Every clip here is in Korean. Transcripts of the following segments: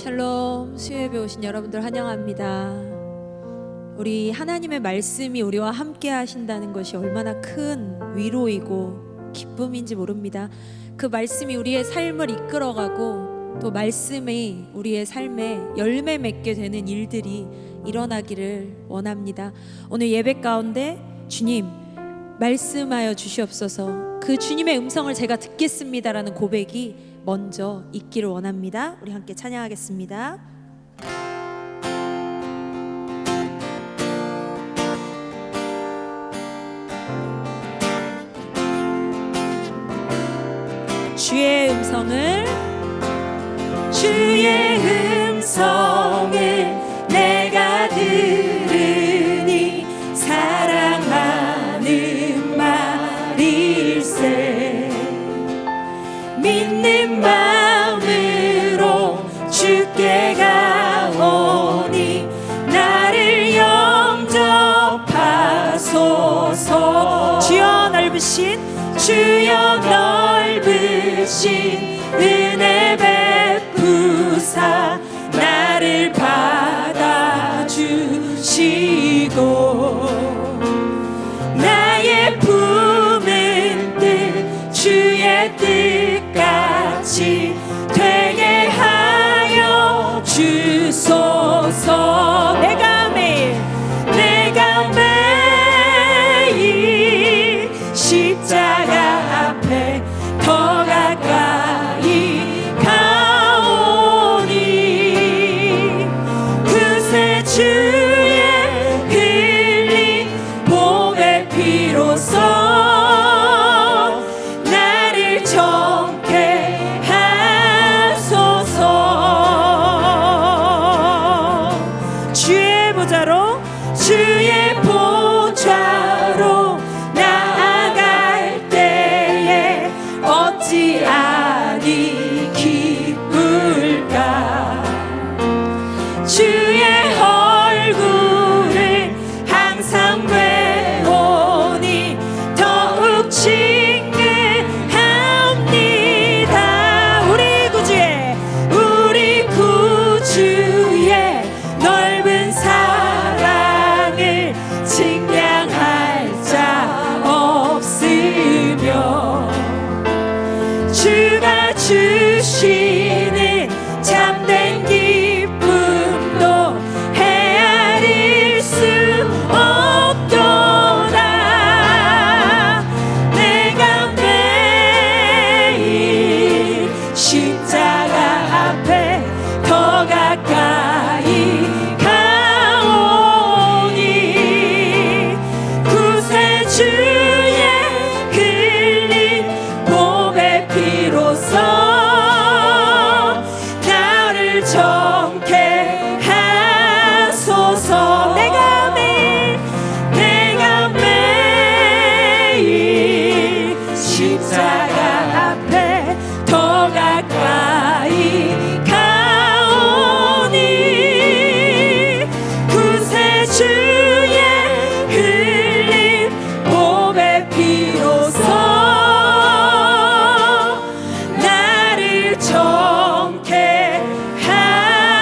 샬롬, 수요예배 오신 여러분들 환영합니다. 우리 하나님의 말씀이 우리와 함께 하신다는 것이 얼마나 큰 위로이고 기쁨인지 모릅니다. 그 말씀이 우리의 삶을 이끌어가고 또 말씀이 우리의 삶에 열매 맺게 되는 일들이 일어나기를 원합니다. 오늘 예배 가운데 주님 말씀하여 주시옵소서, 그 주님의 음성을 제가 듣겠습니다라는 고백이 먼저 있기를 원합니다. 우리 함께 찬양하겠습니다. 주의 음성을 내가 들으니 사랑하는 말일세. 믿는 마음으로 주께 가오니 나를 영접하소서. 주여 넓으신 은혜 베푸사 나를 받아주시고 나의 품은 뜻 주의 뜻같이 되게 하여 주소서. 내가 매일 십자가 앞에 더 가까이 가오니 그새 주의 흘린 복의 피로써 나를 정케 하소서. 주의 보좌로 나아갈 때에 어찌 아니 기쁠까. 주의 얼굴을 항상 배우니 더욱 친근합니다. 우리 구주의 넓은 사랑을 측량할 자 없으며 주가 주시는 참된 기쁨도 헤아릴 수 없도다. 내가 매일 십자가 앞에 더 가까이 가오니 구세 주의 흘린 복의 피로써 나를 정케 하소서. 내가 매일 십자가 앞에 더 가까이 가오니 구세 주의 흘린 복의 피로써 나를 정케 하소서.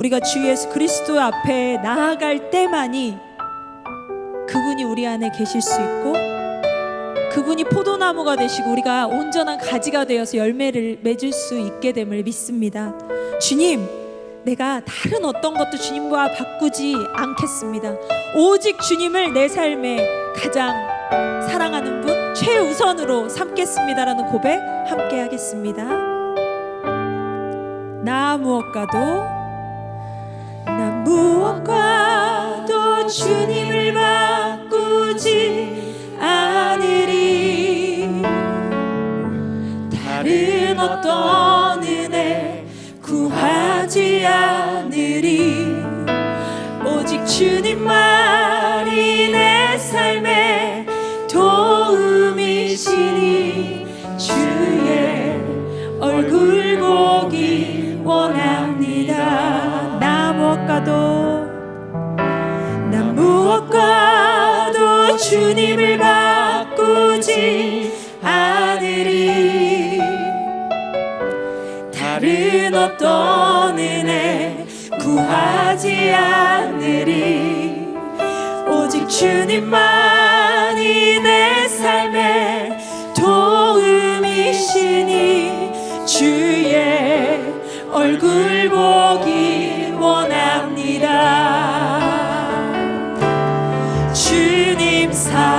우리가 주 예수 그리스도 앞에 나아갈 때만이 그분이 우리 안에 계실 수 있고, 그분이 포도나무가 되시고 우리가 온전한 가지가 되어서 열매를 맺을 수 있게 됨을 믿습니다. 주님, 내가 다른 어떤 것도 주님과 바꾸지 않겠습니다. 오직 주님을 내 삶에 가장 사랑하는 분, 최우선으로 삼겠습니다라는 고백 함께 하겠습니다. 나 무엇과도 주님을 바꾸지 않으리. 다른 어떤 은혜 구하지 않으리. 오직 주님만이 내 삶의 도움이시니 주의 얼굴 보기 원합니다. 나 무엇과도 주님을 바꾸지 않으리. 다른 어떤 은혜 구하지 않으리. 오직 주님만이 내 삶의 도움이시니 주의 얼굴 보기 원합니다. 주님 사랑해요.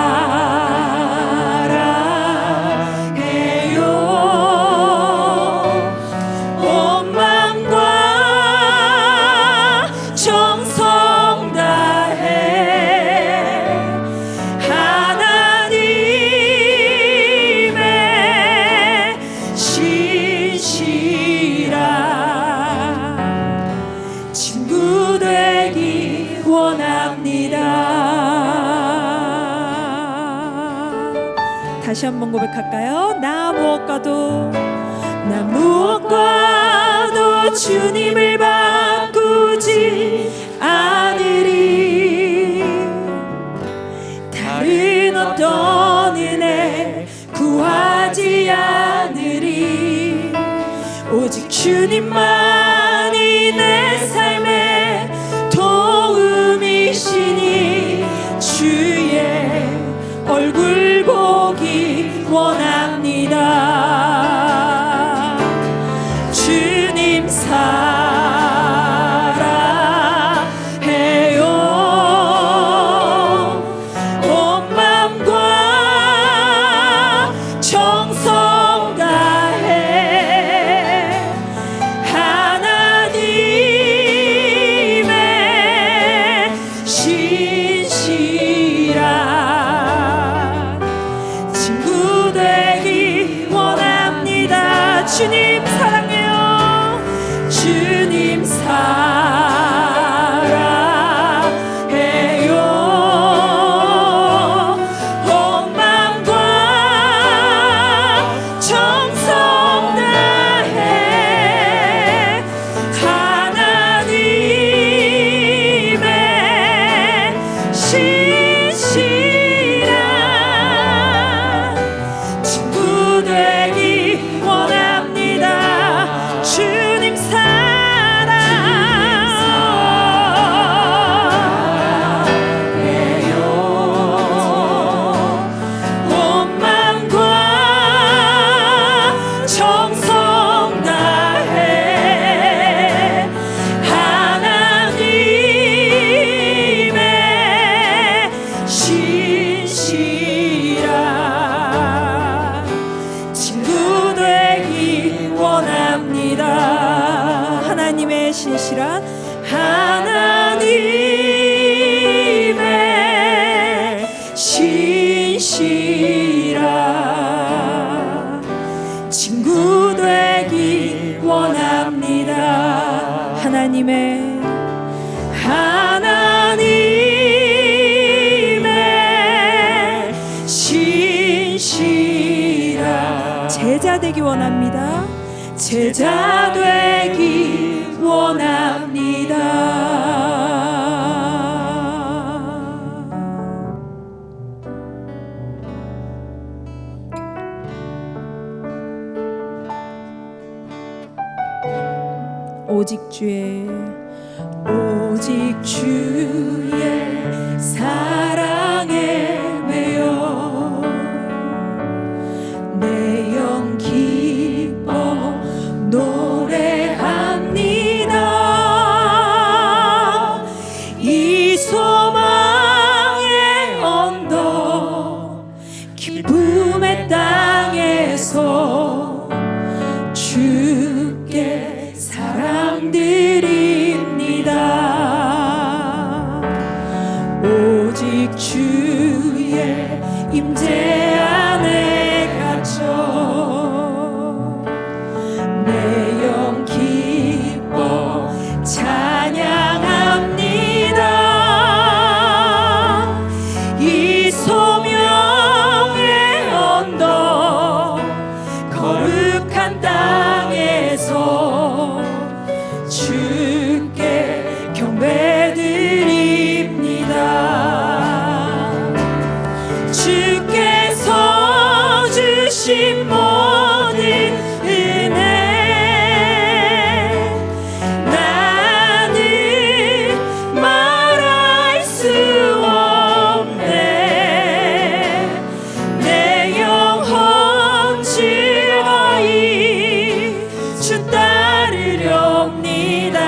온 마음과 정성 다해 하나님의 신실한 친구 되기 원합니다. 다시 한번 고백할까요? 나 무엇과도 주님을 바꾸지 않으리. 다른 어떤 은혜 구하지 않으리. 오직 주님만이 내 삶의 도움이시니 주의 얼굴 보기 원합니다. 주님 사랑해요. 온 마음과 정성 다해 하나님의 신실한 친구 되기 원합니다. 주님 사랑해요. 주님 사랑해요. 온 마음과 정성 다해 하나님의 신실한 친구 되기 원합니다. 주님 온 마음과 정성 다해 하나님의 신실한 친구 되기 원합니다. 하나님의 신실한 친구 되기 원합니다. 하나님의 신실한 제자 되기 원합니다. 제자 되기 원합니다. 오직 주의 오직 주의 사랑에 매여 내 영 기뻐 노래합니다. 이 소망의 언덕 기쁨의 땅에서 주께 사랑드립니다. 오직 주의 임재 안에 갇혀 내 영 기뻐 찬양합니다. 이 소명의 언덕 거룩한 땅에서 주께 경배드립니다. 주께서 주신 모든 은혜 나는 말할 수 없네. 내 영혼 즐거이 주 따르렵니다.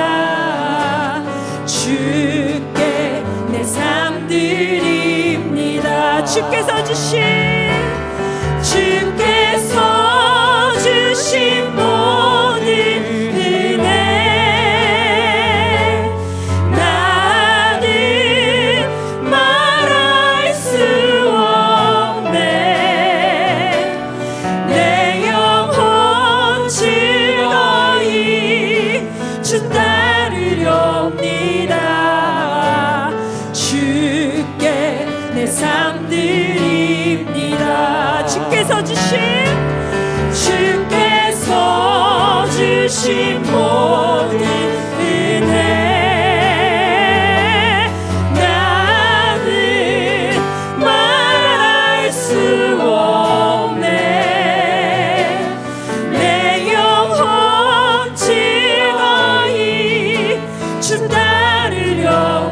주께 내 삶 드립니다. 주께서 주신 모든 은혜 나는 말할 수 없네. 내 영혼 즐거이 주 따르렵니다. 주께 내 삶 드립니다. 주께서 주신 모든 은혜 나는 말할 수 없네. 내 영혼 즐거이 주 따르렵니다.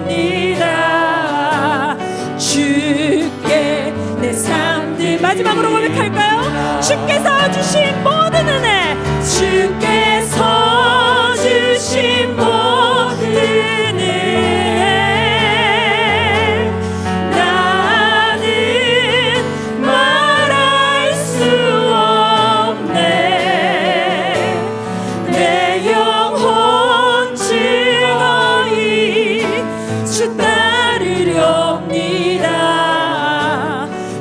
주께 내 삶들 마지막으로 고백할까요? 주께서 주신 모든 은혜 주께서 주신 모든 은혜 나는 말할 수 없네. 내 영혼 즐거이 주 따르렵니다.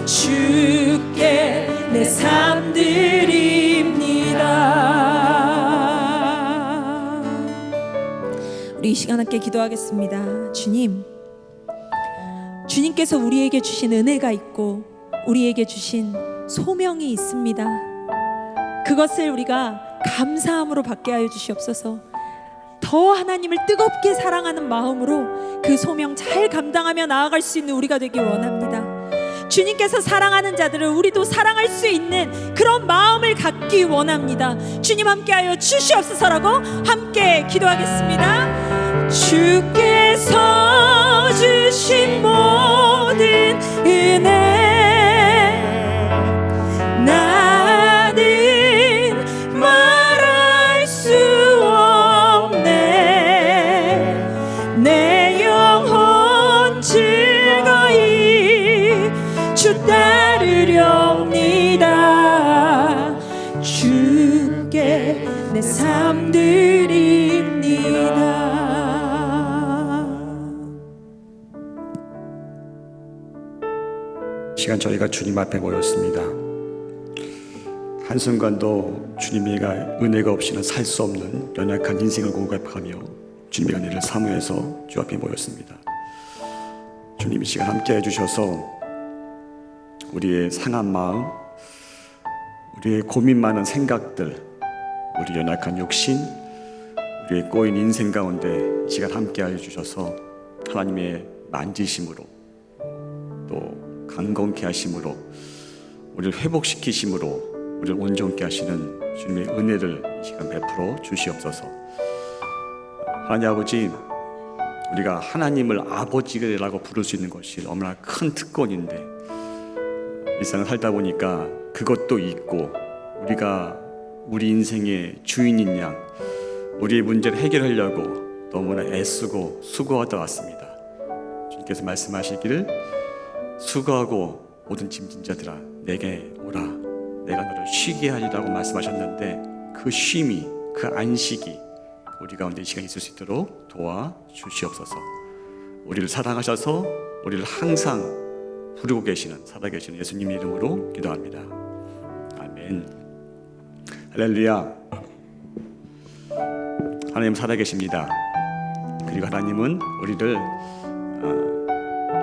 주께 내 삶 드립니다. 우리 이 시간 함께 기도하겠습니다. 주님께서 우리에게 주신 은혜가 있고 우리에게 주신 소명이 있습니다. 그것을 우리가 감사함으로 받게 하여 주시옵소서. 더 하나님을 뜨겁게 사랑하는 마음으로 그 소명 잘 감당하며 나아갈 수 있는 우리가 되길 원합니다. 주님께서 사랑하는 자들을 우리도 사랑할 수 있는 그런 마음을 갖기 원합니다. 주님 함께하여 주시옵소서라고 함께 기도하겠습니다. 주께서 주신 모든 은혜 나는 말할 수 없네. 내 영혼 즐거이 주 따르렵니다. 주께 내 삶 드립니다. 시간 저희가 주님 앞에 모였습니다. 한순간도 주님의 은혜가 없이는 살 수 없는 연약한 인생을 고백하며 주님의 은혜를 사모해서 주 앞에 모였습니다. 주님 이 시간 함께 해주셔서 우리의 상한 마음, 우리의 고민 많은 생각들, 우리 연약한 육신, 우리의 꼬인 인생 가운데 이 시간 함께 해주셔서 하나님의 만지심으로 또 강건케 하심으로 우리를 회복시키심으로 우리를 온전케 하시는 주님의 은혜를 이 시간 베풀어 주시옵소서. 하나님 아버지, 우리가 하나님을 아버지라고 부를 수 있는 것이 얼마나 큰 특권인데, 일상을 살다 보니까 그것도 있고 우리가 우리 인생의 주인인 양 우리의 문제를 해결하려고 너무나 애쓰고 수고하다 왔습니다. 주님께서 말씀하시기를 수고하고 모든 짐진 자들아 내게 오라, 내가 너를 쉬게 하리라고 말씀하셨는데, 그 쉼이, 그 안식이 우리 가운데 이 시간에 있을 수 있도록 도와주시옵소서. 우리를 사랑하셔서 우리를 항상 부르고 계시는, 살아계시는 예수님 이름으로 기도합니다. 아멘. 할렐루야. 하나님 살아계십니다. 그리고 하나님은 우리를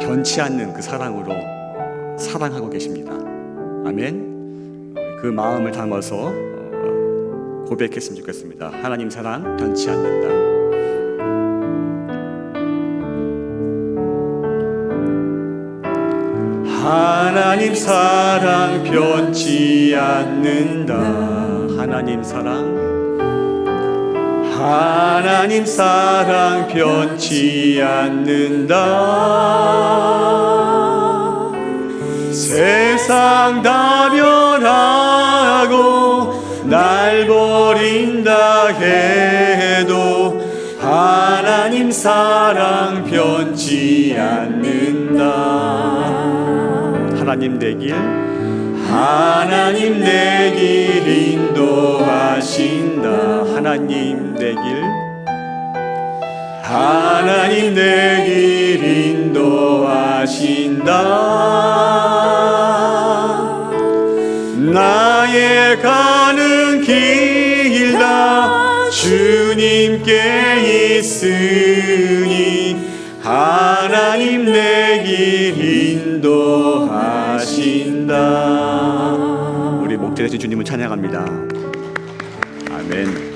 변치 않는 그 사랑으로 사랑하고 계십니다. 아멘. 그 마음을 담아서 고백했으면 좋겠습니다. 하나님 사랑 변치 않는다. 하나님 사랑 변치 않는다. 하나님 사랑, 하나님 사랑 변치 않는다. 세상 다 변하고 날 버린다 해도 하나님 사랑 변치 않는다. 하나님 내 길, 하나님 내 길 인도하신다. 하나님 내 길, 하나님 내 길 인도하신다. 나의 가는 길 다 주님께 있으니 하나님 내 길 인도하신다. 우리 목자 되신 주님을 찬양합니다. 아멘.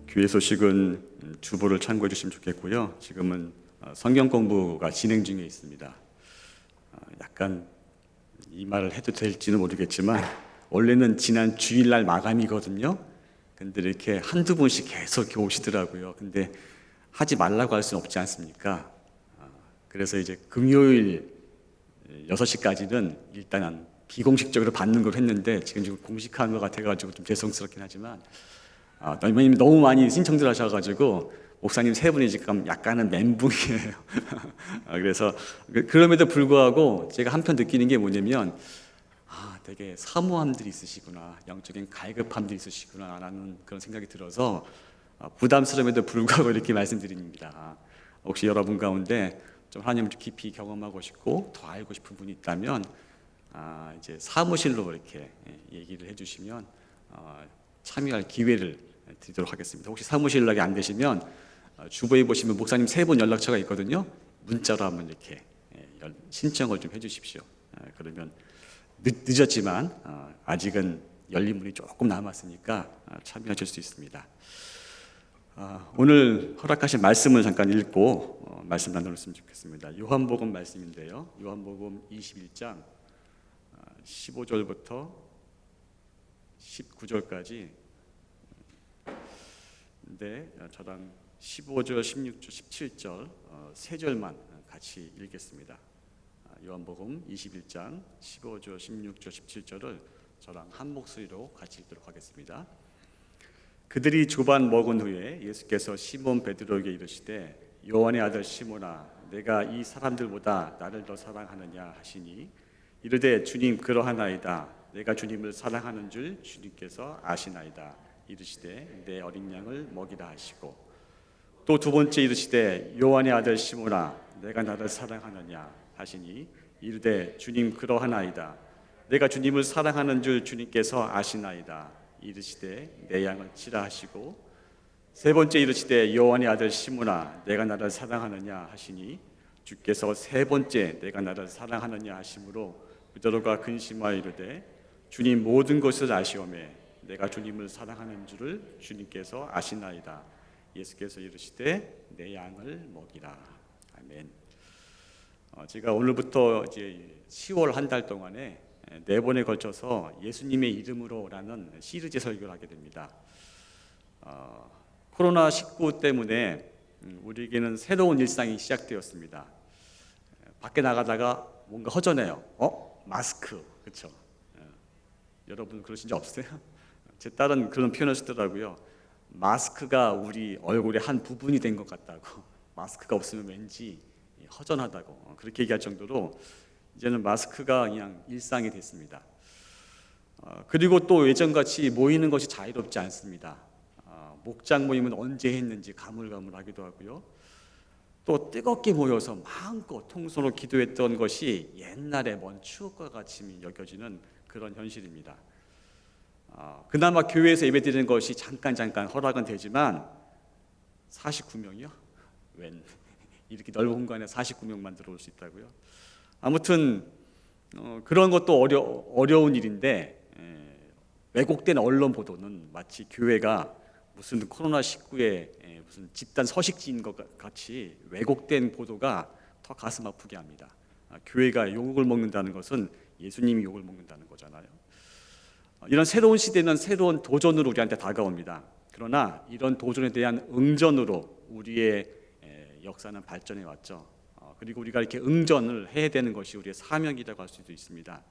교회 소식은 주보를 참고해 주시면 좋겠고요. 지금은 성경 공부가 진행 중에 있습니다. 약간 이 말을 해도 될지는 모르겠지만 원래는 지난 주일날 마감이거든요. 근데 이렇게 한두 번씩 계속 이렇게 오시더라고요. 근데 하지 말라고 할 수는 없지 않습니까? 그래서 이제 금요일 6시까지는 일단은 비공식적으로 받는 걸 했는데 지금 공식한 것 같아가지고 좀 죄송스럽긴 하지만 너무 많이 신청들 하셔가지고 목사님 세 분이 지금 약간은 멘붕이에요. 그래서 그럼에도 불구하고 제가 한편 느끼는 게 뭐냐면 되게 사모함들이 있으시구나, 영적인 갈급함들이 있으시구나 라는 그런 생각이 들어서 부담스러움에도 불구하고 이렇게 말씀드립니다. 혹시 여러분 가운데 좀 하나님을 깊이 경험하고 싶고 더 알고 싶은 분이 있다면 이제 사무실로 이렇게 얘기를 해주시면 참여할 기회를 드리도록 하겠습니다. 혹시 사무실 연락이 안 되시면 주보에 보시면 목사님 3분 연락처가 있거든요. 문자로 한번 이렇게 신청을 좀 해주십시오. 그러면 늦었지만 아직은 열린 문이 조금 남았으니까 참여하실 수 있습니다. 오늘 허락하신 말씀을 잠깐 읽고 말씀 나누었으면 좋겠습니다. 요한복음 말씀인데요. 요한복음 21장 15절부터 19절까지 네, 저랑 15절, 16절, 17절 세 절만 같이 읽겠습니다. 요한복음 21장 15절, 16절, 17절을 저랑 한 목소리로 같이 읽도록 하겠습니다. 그들이 주반 먹은 후에 예수께서 시몬 베드로에게 이르시되 요한의 아들 시몬아 내가 이 사람들보다 나를 더 사랑하느냐 하시니 이르되 주님 그러하나이다. 내가 주님을 사랑하는 줄 주님께서 아시나이다. 이르시되 내 어린 양을 먹이라 하시고 또 두 번째 이르시되 요한의 아들 시몬아 내가 나를 사랑하느냐 하시니 이르되 주님 그러하나이다. 내가 주님을 사랑하는 줄 주님께서 아시나이다. 이르시되 내 양을 치라 하시고 세 번째 이르시되 요한의 아들 시몬아 내가 나를 사랑하느냐 하시니 주께서 세 번째 내가 나를 사랑하느냐 하심으로 베드로가 근심하여 이르되 주님 모든 것을 아시오매 내가 주님을 사랑하는 줄을 주님께서 아시나이다. 예수께서 이르시되 내 양을 먹이라. 아멘. 제가 오늘부터 이제 10월 한 달 동안에 4번에 걸쳐서 예수님의 이름으로라는 시리즈 설교를 하게 됩니다. 코로나19 때문에 우리에게는 새로운 일상이 시작되었습니다. 밖에 나가다가 뭔가 허전해요. 마스크, 그렇죠? 여러분 그러신 적 없으세요? 제 딸은 그런 표현을 쓰더라고요. 마스크가 우리 얼굴의 한 부분이 된 것 같다고. 마스크가 없으면 왠지 허전하다고 그렇게 얘기할 정도로 이제는 마스크가 그냥 일상이 됐습니다. 그리고 또 예전같이 모이는 것이 자유롭지 않습니다. 목장 모임은 언제 했는지 가물가물하기도 하고요. 또 뜨겁게 모여서 마음껏 통성으로 기도했던 것이 옛날에 먼 추억과 같이 여겨지는 그런 현실입니다. 그나마 교회에서 예배드리는 것이 잠깐 허락은 되지만 49명이요? 웬 이렇게 넓은 공간에 49명만 들어올 수 있다고요? 아무튼 그런 것도 어려운 일인데 왜곡된 언론 보도는 마치 교회가 무슨 코로나19에 무슨 집단 서식지인 것 같이 왜곡된 보도가 더 가슴 아프게 합니다. 교회가 욕을 먹는다는 것은 예수님이 욕을 먹는다는 거잖아요. 이런 새로운 시대는 새로운 도전으로 우리한테 다가옵니다. 그러나 이런 도전에 대한 응전으로 우리의 역사는 발전해 왔죠. 그리고 우리가 이렇게 응전을 해야 되는 것이 우리의 사명이라고 할 수도 있습니다.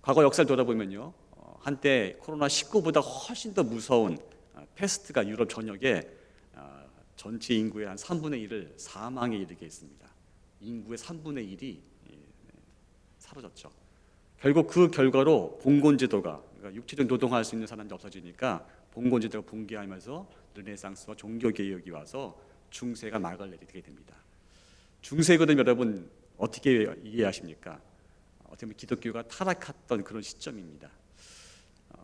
과거 역사를 돌아보면요, 한때 코로나19보다 훨씬 더 무서운 패스트가 유럽 전역에 전체 인구의 한 3분의 1을 사망에 이르게 했습니다. 인구의 3분의 1이 사라졌죠. 결국 그 결과로 봉건제도가, 그러니까 육체적 노동할 수 있는 사람이 없어지니까 봉건제도가 붕괴하면서 르네상스와 종교개혁이 와서 중세가 막을 내리게 됩니다. 중세거든 여러분 어떻게 이해하십니까? 어떻게 보면 기독교가 타락했던 그런 시점입니다.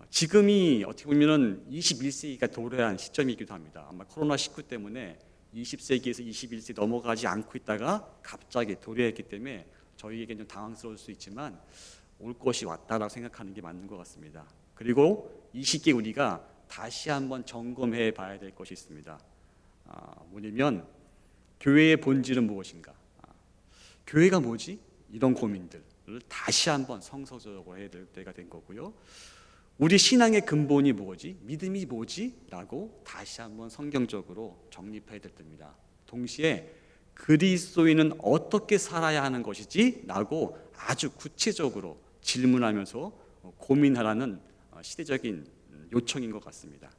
지금이 어떻게 보면 21세기가 도래한 시점이기도 합니다. 아마 코로나19 때문에 20세기에서 21세기 넘어가지 않고 있다가 갑자기 도래했기 때문에 저희에게는 좀 당황스러울 수 있지만 올 것이 왔다라고 생각하는 게 맞는 것 같습니다. 그리고 이 시기에 우리가 다시 한번 점검해 봐야 될 것이 있습니다. 뭐냐면 교회의 본질은 무엇인가? 교회가 뭐지? 이런 고민들을 다시 한번 성서적으로 해야 될 때가 된 거고요. 우리 신앙의 근본이 뭐지? 믿음이 뭐지? 라고 다시 한번 성경적으로 정립해야 될 때입니다. 동시에 그리스도인은 어떻게 살아야 하는 것이지? 라고 아주 구체적으로 질문하면서 고민하라는 시대적인 요청인 것 같습니다.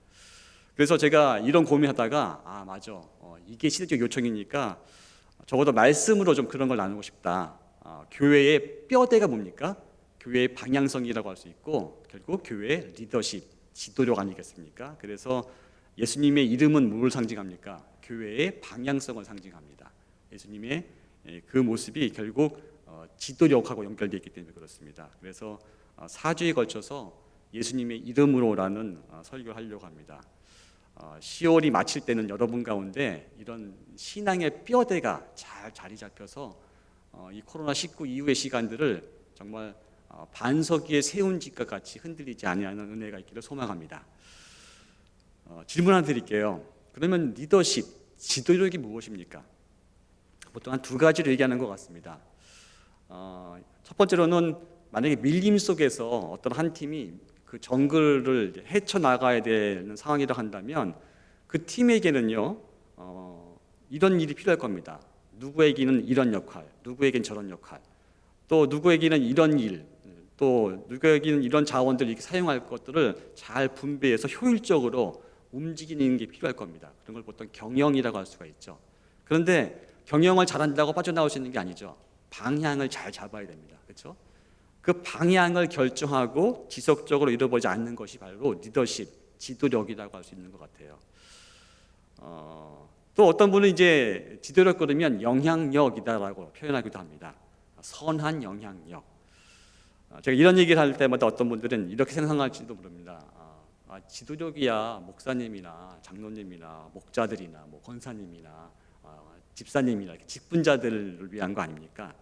그래서 제가 이런 고민하다가 맞아, 이게 시대적 요청이니까 적어도 말씀으로 좀 그런 걸 나누고 싶다. 교회의 뼈대가 뭡니까? 교회의 방향성이라고 할 수 있고 결국 교회의 리더십, 지도력 아니겠습니까? 그래서 예수님의 이름은 뭘 상징합니까? 교회의 방향성을 상징합니다. 예수님의 그 모습이 결국 지도력하고 연결되어 있기 때문에 그렇습니다. 그래서 4주에 걸쳐서 예수님의 이름으로라는 설교를 하려고 합니다. 10월이 마칠 때는 여러분 가운데 이런 신앙의 뼈대가 잘 자리 잡혀서 이 코로나19 이후의 시간들을 정말 반석 위에 세운 집과 같이 흔들리지 아니하는 은혜가 있기를 소망합니다. 질문 하나 드릴게요. 그러면 리더십, 지도력이 무엇입니까? 보통 한 두 가지를 얘기하는 것 같습니다. 첫 번째로는 만약에 밀림 속에서 어떤 한 팀이 그 정글을 헤쳐나가야 되는 상황이라 한다면 그 팀에게는요 이런 일이 필요할 겁니다. 누구에게는 이런 역할, 누구에게는 저런 역할, 또 누구에게는 이런 일, 또 누구에게는 이런 자원들을 이렇게 사용할 것들을 잘 분배해서 효율적으로 움직이는 게 필요할 겁니다. 그런 걸 보통 경영이라고 할 수가 있죠. 그런데 경영을 잘한다고 빠져나올 수 있는 게 아니죠. 방향을 잘 잡아야 됩니다. 그렇죠? 그 방향을 결정하고 지속적으로 이루어지지 않는 것이 바로 리더십, 지도력이라고 할 수 있는 것 같아요. 또 어떤 분은 이제 지도력 그러면 영향력이다라고 표현하기도 합니다. 선한 영향력. 제가 이런 얘기를 할 때마다 어떤 분들은 이렇게 생각할지도 모릅니다. 지도력이야 목사님이나 장로님이나 목자들이나 뭐 권사님이나 집사님이나 직분자들을 위한 거 아닙니까?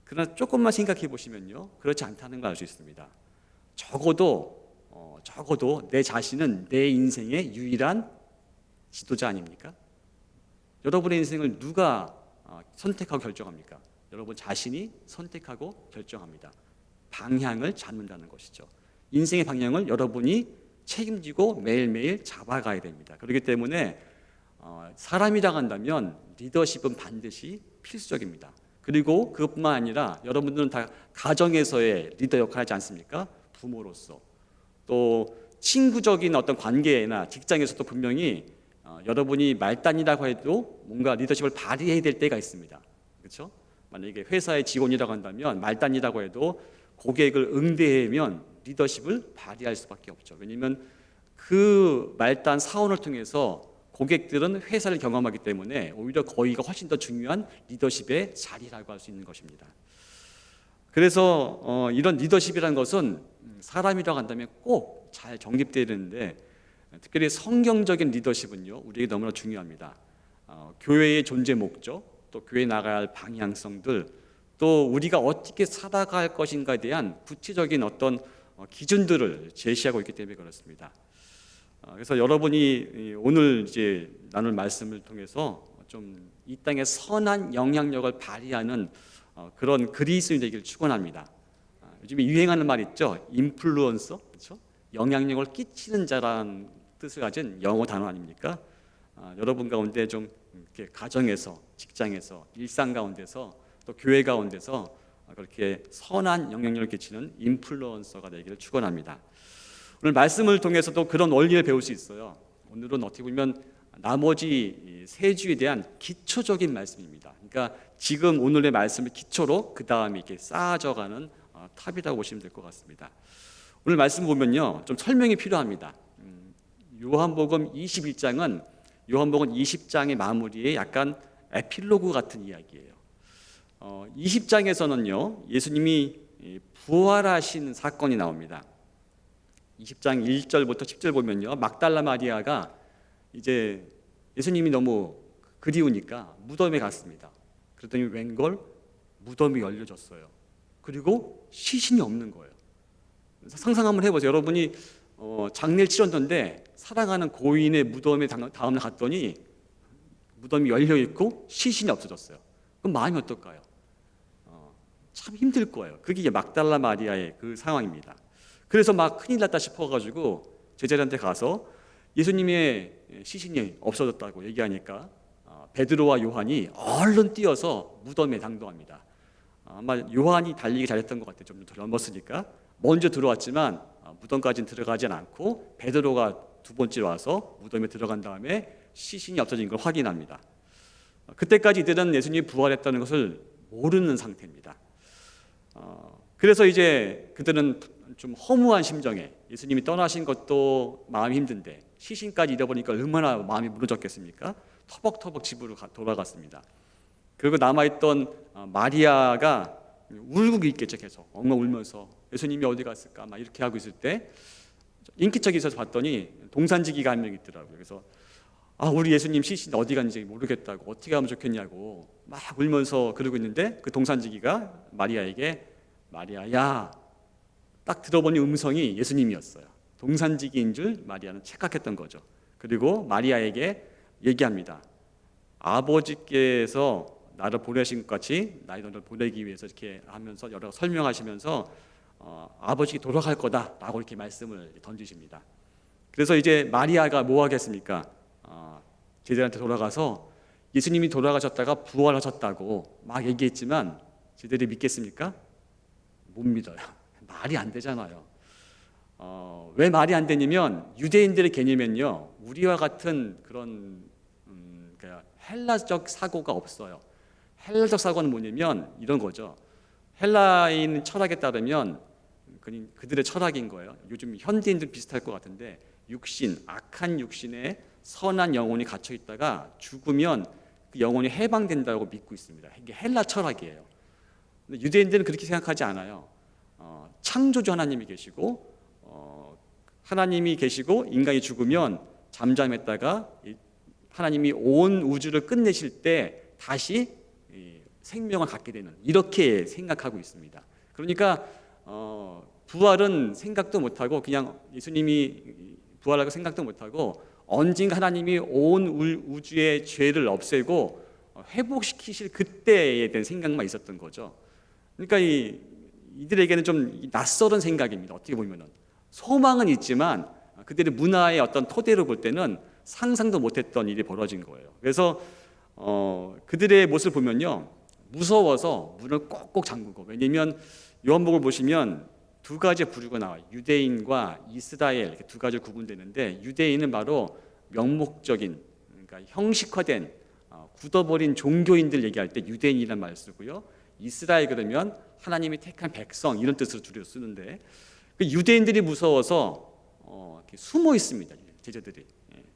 그러나 조금만 생각해 보시면요, 그렇지 않다는 걸 알 수 있습니다. 적어도 내 자신은 내 인생의 유일한 지도자 아닙니까? 여러분의 인생을 누가 선택하고 결정합니까? 여러분 자신이 선택하고 결정합니다. 방향을 잡는다는 것이죠. 인생의 방향을 여러분이 책임지고 매일매일 잡아가야 됩니다. 그렇기 때문에 사람이라고 한다면 리더십은 반드시 필수적입니다. 그리고 그것뿐만 아니라 여러분들은 다 가정에서의 리더 역할을 하지 않습니까? 부모로서 또 친구적인 어떤 관계나 직장에서도 분명히 여러분이 말단이라고 해도 뭔가 리더십을 발휘해야 될 때가 있습니다. 그렇죠? 만약에 회사의 직원이라고 한다면 말단이라고 해도 고객을 응대하면 리더십을 발휘할 수밖에 없죠. 왜냐하면 그 말단 사원을 통해서 고객들은 회사를 경험하기 때문에 오히려 거기가 훨씬 더 중요한 리더십의 자리라고 할 수 있는 것입니다. 그래서 이런 리더십이라는 것은 사람이라고 한다면 꼭 잘 정립되어야 되는데, 특별히 성경적인 리더십은요 우리에게 너무나 중요합니다. 교회의 존재 목적, 또 교회 나가야 할 방향성들, 또 우리가 어떻게 살아갈 것인가에 대한 구체적인 어떤 기준들을 제시하고 있기 때문에 그렇습니다. 그래서 여러분이 오늘 이제 나눌 말씀을 통해서 좀 이 땅에 선한 영향력을 발휘하는 그런 그리스도인이 되기를 축원합니다. 요즘에 유행하는 말 있죠, 인플루언서, 그렇죠? 영향력을 끼치는 자라는 뜻을 가진 영어 단어 아닙니까? 여러분 가운데 좀 이렇게 가정에서, 직장에서, 일상 가운데서, 또 교회 가운데서 그렇게 선한 영향력을 끼치는 인플루언서가 되기를 축원합니다. 오늘 말씀을 통해서도 그런 원리를 배울 수 있어요. 오늘은 어떻게 보면 나머지 세 주에 대한 기초적인 말씀입니다. 그러니까 지금 오늘의 말씀을 기초로 그 다음에 이렇게 쌓아져가는 탑이라고 보시면 될 것 같습니다. 오늘 말씀 보면요 좀 설명이 필요합니다. 요한복음 21장은 요한복음 20장의 마무리에 약간 에필로그 같은 이야기예요. 20장에서는요 예수님이 부활하신 사건이 나옵니다. 20장 1절부터 10절 보면요 막달라 마리아가 이제 예수님이 너무 그리우니까 무덤에 갔습니다. 그랬더니 웬걸 무덤이 열려졌어요. 그리고 시신이 없는 거예요. 상상 한번 해보세요. 여러분이 장례를 치렀는데 사랑하는 고인의 무덤에 다음날 갔더니 무덤이 열려 있고 시신이 없어졌어요. 그럼 마음이 어떨까요? 참 힘들 거예요. 그게 이제 막달라 마리아의 그 상황입니다. 그래서 막 큰일 났다 싶어가지고 제자들한테 가서 예수님의 시신이 없어졌다고 얘기하니까 베드로와 요한이 얼른 뛰어서 무덤에 당도합니다. 아마 요한이 달리기 잘했던 것 같아요. 좀 젊었으니까 먼저 들어왔지만 무덤까지는 들어가진 않고 베드로가 두 번째로 와서 무덤에 들어간 다음에 시신이 없어진 걸 확인합니다. 그때까지 이들은 예수님이 부활했다는 것을 모르는 상태입니다. 그래서 이제 그들은 좀 허무한 심정에 예수님이 떠나신 것도 마음이 힘든데 시신까지 잃어버리니까 얼마나 마음이 무너졌겠습니까? 터벅터벅 집으로 돌아갔습니다. 그리고 남아있던 마리아가 울고 있겠죠. 계속 엉엉 울면서 예수님이 어디 갔을까 막 이렇게 하고 있을 때 인기척이 있어서 봤더니 동산지기가 한 명 있더라고요. 그래서 우리 예수님 시신 어디 갔는지 모르겠다고, 어떻게 하면 좋겠냐고 막 울면서 그러고 있는데 그 동산지기가 마리아에게 마리아야, 딱 들어보니 음성이 예수님이었어요. 동산지기인 줄 마리아는 착각했던 거죠. 그리고 마리아에게 얘기합니다. 아버지께서 나를 보내신 것 같이 나도 너를 보내기 위해서 이렇게 하면서 여러 설명하시면서 아버지가 돌아갈 거다라고 이렇게 말씀을 던지십니다. 그래서 이제 마리아가 뭐 하겠습니까? 제자들한테 돌아가서 예수님이 돌아가셨다가 부활하셨다고 막 얘기했지만 제자들이 믿겠습니까? 못 믿어요. 말이 안 되잖아요. 왜 말이 안 되냐면 유대인들의 개념은요 우리와 같은 그런 헬라적 사고가 없어요. 헬라적 사고는 뭐냐면 이런 거죠. 헬라인 철학에 따르면 그들의 철학인 거예요. 요즘 현대인들 비슷할 것 같은데 육신, 악한 육신에 선한 영혼이 갇혀 있다가 죽으면 그 영혼이 해방된다고 믿고 있습니다. 이게 헬라 철학이에요. 근데 유대인들은 그렇게 생각하지 않아요. 창조주 하나님이 계시고 하나님이 계시고 인간이 죽으면 잠잠했다가 하나님이 온 우주를 끝내실 때 다시 생명을 갖게 되는, 이렇게 생각하고 있습니다. 그러니까 부활은 생각도 못하고 그냥 예수님이 부활하고 생각도 못하고 언젠가 하나님이 온 우주의 죄를 없애고 회복시키실 그때에 대한 생각만 있었던 거죠. 그러니까 이들에게는 좀 낯설은 생각입니다. 어떻게 보면은 소망은 있지만 그들의 문화의 어떤 토대로 볼 때는 상상도 못했던 일이 벌어진 거예요. 그래서 그들의 모습을 보면요, 무서워서 문을 꼭꼭 잠그고, 왜냐하면 요한복음을 보시면 두 가지 부류가 나와요. 유대인과 이스라엘, 이렇게 두 가지로 구분되는데, 유대인은 바로 명목적인, 그러니까 형식화된 굳어버린 종교인들 얘기할 때 유대인이라는 말을 쓰고요. 이스라엘 그러면 하나님이 택한 백성, 이런 뜻으로 줄여 쓰는데, 그 유대인들이 무서워서 이렇게 숨어 있습니다. 제자들이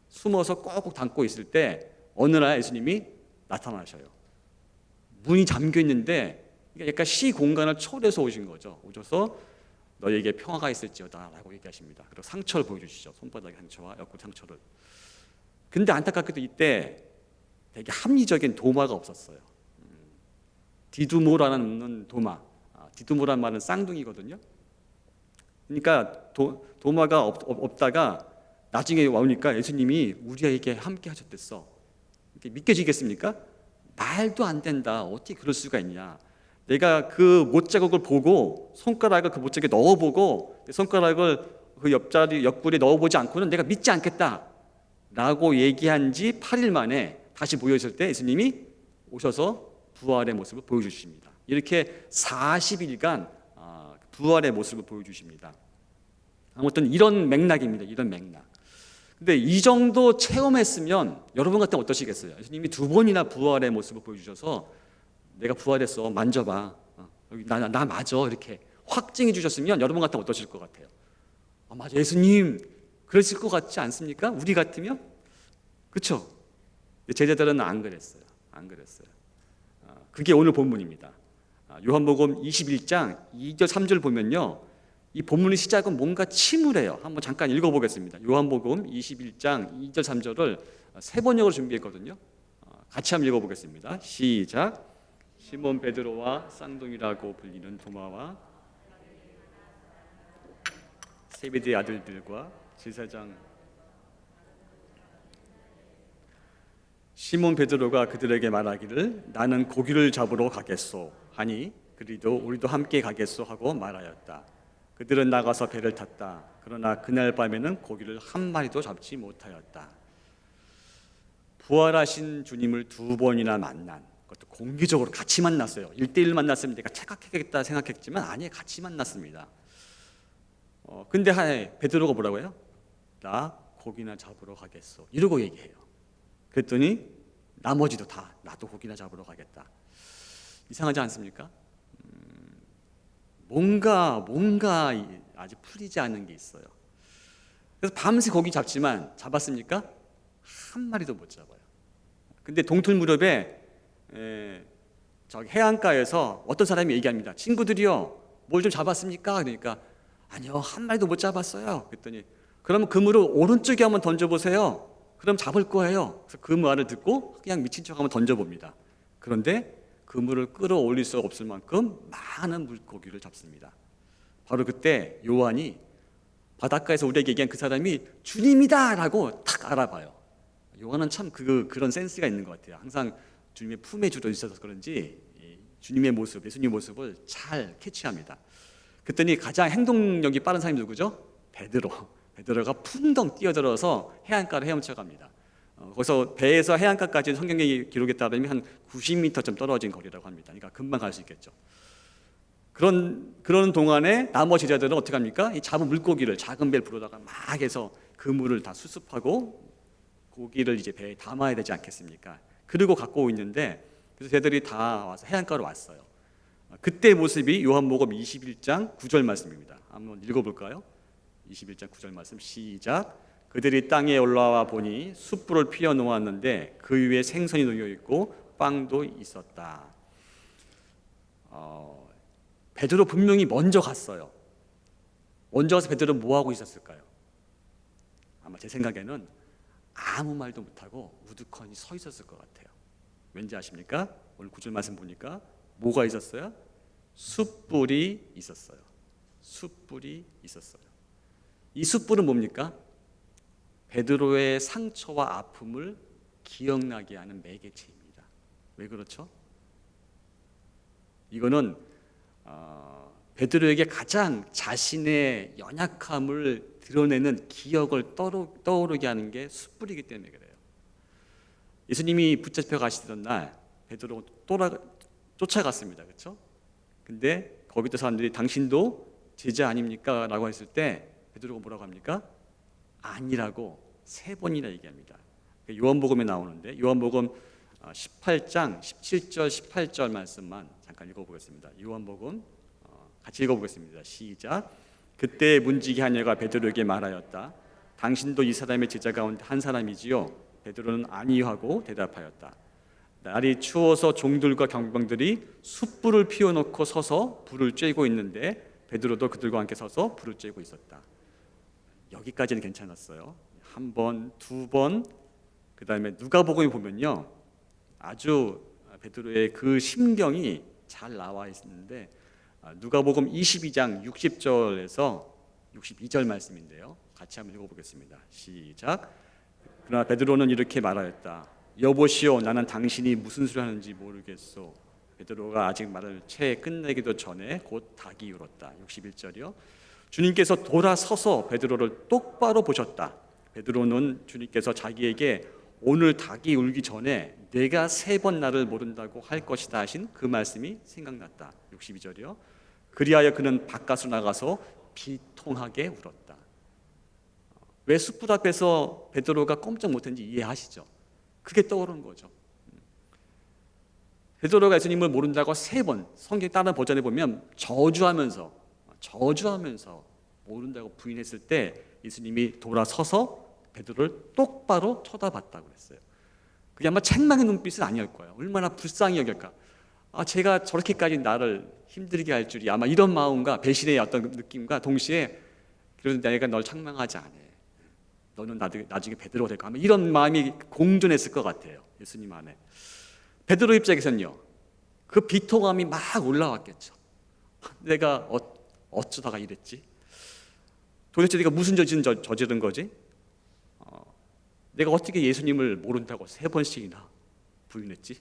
숨어서 꼭꼭 담고 있을 때 어느 날 예수님이 나타나셔요. 문이 잠겨 있는데 약간 시 공간을 초월해서 오신 거죠. 오셔서 너에게 평화가 있을지어다라고 얘기하십니다. 그리고 상처를 보여주시죠. 손바닥의 상처와 옆구리 상처를. 근데 안타깝게도 이때 되게 합리적인 도마가 없었어요. 디두모라는 도마. 디두모라는 말은 쌍둥이거든요. 그러니까 도마가 없다가 나중에 와오니까 예수님이 우리에게 함께 하셨댔어. 믿겨지겠습니까? 말도 안 된다. 어떻게 그럴 수가 있냐. 내가 그 못자국을 보고 손가락을 그 못자국에 넣어보고 손가락을 그 옆구리에 넣어보지 않고는 내가 믿지 않겠다 라고 얘기한 지 8일 만에 다시 모여있을 때 예수님이 오셔서 부활의 모습을 보여주십니다. 이렇게 40일간 부활의 모습을 보여주십니다. 아무튼 이런 맥락입니다. 이런 맥락. 근데 이 정도 체험했으면 여러분 같으면 어떠시겠어요? 예수님이 두 번이나 부활의 모습을 보여주셔서 내가 부활했어, 만져봐, 여기 나 맞아, 이렇게 확증해 주셨으면 여러분 같으면 어떠실 것 같아요? 맞아, 예수님 그러실 것 같지 않습니까? 우리 같으면? 그렇죠? 제자들은 안 그랬어요. 안 그랬어요. 그게 오늘 본문입니다. 요한복음 21장 2절 3절 보면요, 이 본문의 시작은 뭔가 침울해요. 한번 잠깐 읽어보겠습니다. 요한복음 21장 2절 3절을 세 번역으로 준비했거든요. 같이 한번 읽어보겠습니다. 시작. 시몬 베드로와 쌍둥이라고 불리는 도마와 세베대의 아들들과 제사장 시몬 베드로가 그들에게 말하기를 나는 고기를 잡으러 가겠소 하니 그리도 우리도 함께 가겠소 하고 말하였다. 그들은 나가서 배를 탔다. 그러나 그날 밤에는 고기를 한 마리도 잡지 못하였다. 부활하신 주님을 두 번이나 만난, 그것도 공개적으로 같이 만났어요. 1대1 만났으면 내가 착각하겠다 생각했지만 아니에요. 같이 만났습니다. 근데 베드로가 뭐라고 해요? 나 고기나 잡으러 가겠소 이러고 얘기해요. 그랬더니 나머지도 다 나도 고기나 잡으러 가겠다. 이상하지 않습니까? 뭔가 아직 풀리지 않는 게 있어요. 그래서 밤새 고기 잡지만 잡았습니까? 한 마리도 못 잡아요. 근데 동틀 무렵에 저기 해안가에서 어떤 사람이 얘기합니다. 친구들이요, 뭘 좀 잡았습니까? 그러니까 아니요, 한 마리도 못 잡았어요. 그랬더니 그러면 그물을 오른쪽에 한번 던져보세요. 그럼 잡을 거예요. 그래서 그 말을 듣고 그냥 미친 척 한번 던져봅니다. 그런데 그물을 끌어올릴 수 없을 만큼 많은 물고기를 잡습니다. 바로 그때 요한이 바닷가에서 우리에게 얘기한 그 사람이 주님이다 라고 탁 알아봐요. 요한은 참 그런 센스가 있는 것 같아요. 항상 주님의 품에 주로 있어서 그런지 주님의 모습, 예수님의 모습을 잘 캐치합니다. 그랬더니 가장 행동력이 빠른 사람이 누구죠? 베드로가 풍덩 뛰어들어서 해안가를 헤엄쳐 갑니다. 거기서 배에서 해안가까지 성경의 기록에 따르면 한 90m쯤 떨어진 거리라고 합니다. 그러니까 금방 갈 수 있겠죠. 그런 동안에 나머지 제자들은 어떻게 합니까? 이 잡은 물고기를 작은 배를 불어다가 막 해서 그물을 다 수습하고 고기를 이제 배에 담아야 되지 않겠습니까? 그리고 갖고 있는데 그래서 제자들이 다 와서 해안가로 왔어요. 그때 모습이 요한복음 21장 9절 말씀입니다. 한번 읽어볼까요? 21장 9절 말씀 시작. 그들이 땅에 올라와 보니 숯불을 피워 놓았는데 그 위에 생선이 놓여 있고 빵도 있었다. 베드로 분명히 먼저 갔어요. 먼저 가서 베드로 뭐 하고 있었을까요? 아마 제 생각에는 아무 말도 못하고 우두커니 서 있었을 것 같아요. 왠지 아십니까? 오늘 9절 말씀 보니까 뭐가 있었어요? 숯불이 있었어요. 숯불이 있었어요. 이 숯불은 뭡니까? 베드로의 상처와 아픔을 기억나게 하는 매개체입니다. 왜 그렇죠? 이거는 베드로에게 가장 자신의 연약함을 드러내는 기억을 떠오르게 하는 게 숯불이기 때문에 그래요. 예수님이 붙잡혀 가시던 날 베드로 쫓아갔습니다. 그렇죠? 근데 거기 있던 사람들이 당신도 제자 아닙니까? 라고 했을 때 베드로가 뭐라고 합니까? 아니라고 3번이나 얘기합니다. 요한복음에 나오는데 요한복음 18장 17절 18절 말씀만 잠깐 읽어보겠습니다. 요한복음 같이 읽어보겠습니다. 시작. 그때 문지기 하녀가 베드로에게 말하였다. 당신도 이 사람의 제자 가운데 한 사람이지요? 베드로는 아니요 하고 대답하였다. 날이 추워서 종들과 경병들이 숯불을 피워놓고 서서 불을 쬐고 있는데 베드로도 그들과 함께 서서 불을 쬐고 있었다. 여기까지는 괜찮았어요. 1번, 2번, 그 다음에 누가복음에 보면요, 아주 베드로의 그 심경이 잘 나와 있는데 누가복음 22장 60절에서 62절 말씀인데요. 같이 한번 읽어보겠습니다. 시작. 그러나 베드로는 이렇게 말하였다. 여보시오, 나는 당신이 무슨 소리 하는지 모르겠소. 베드로가 아직 말을 채 끝내기도 전에 곧 닭이 울었다. 61절이요. 주님께서 돌아서서 베드로를 똑바로 보셨다. 베드로는 주님께서 자기에게 오늘 닭이 울기 전에 내가 3번 나를 모른다고 할 것이다 하신 그 말씀이 생각났다. 62절이요. 그리하여 그는 바깥으로 나가서 비통하게 울었다. 왜 숯불 앞에서 베드로가 꼼짝 못했는지 이해하시죠? 그게 떠오르는 거죠. 베드로가 예수님을 모른다고 3번, 성경 다른 버전에 보면 저주하면서 모른다고 부인했을 때 예수님이 돌아서서 베드로를 똑바로 쳐다봤다고 그랬어요. 그게 아마 책망의 눈빛은 아니었을 거예요. 얼마나 불쌍히 여길까. 제가 저렇게까지 나를 힘들게 할 줄이, 아마 이런 마음과 배신의 어떤 느낌과 동시에 그래도 내가 널 책망하지 않아. 너는 나중에 베드로가 될까? 아마 이런 마음이 공존했을 것 같아요. 예수님 안에. 베드로 입장에서는요, 그 비통함이 막 올라왔겠죠. 내가 어쩌다가 이랬지? 도대체 내가 무슨 죄를 저지른 거지? 내가 어떻게 예수님을 모른다고 3번씩이나 부인했지?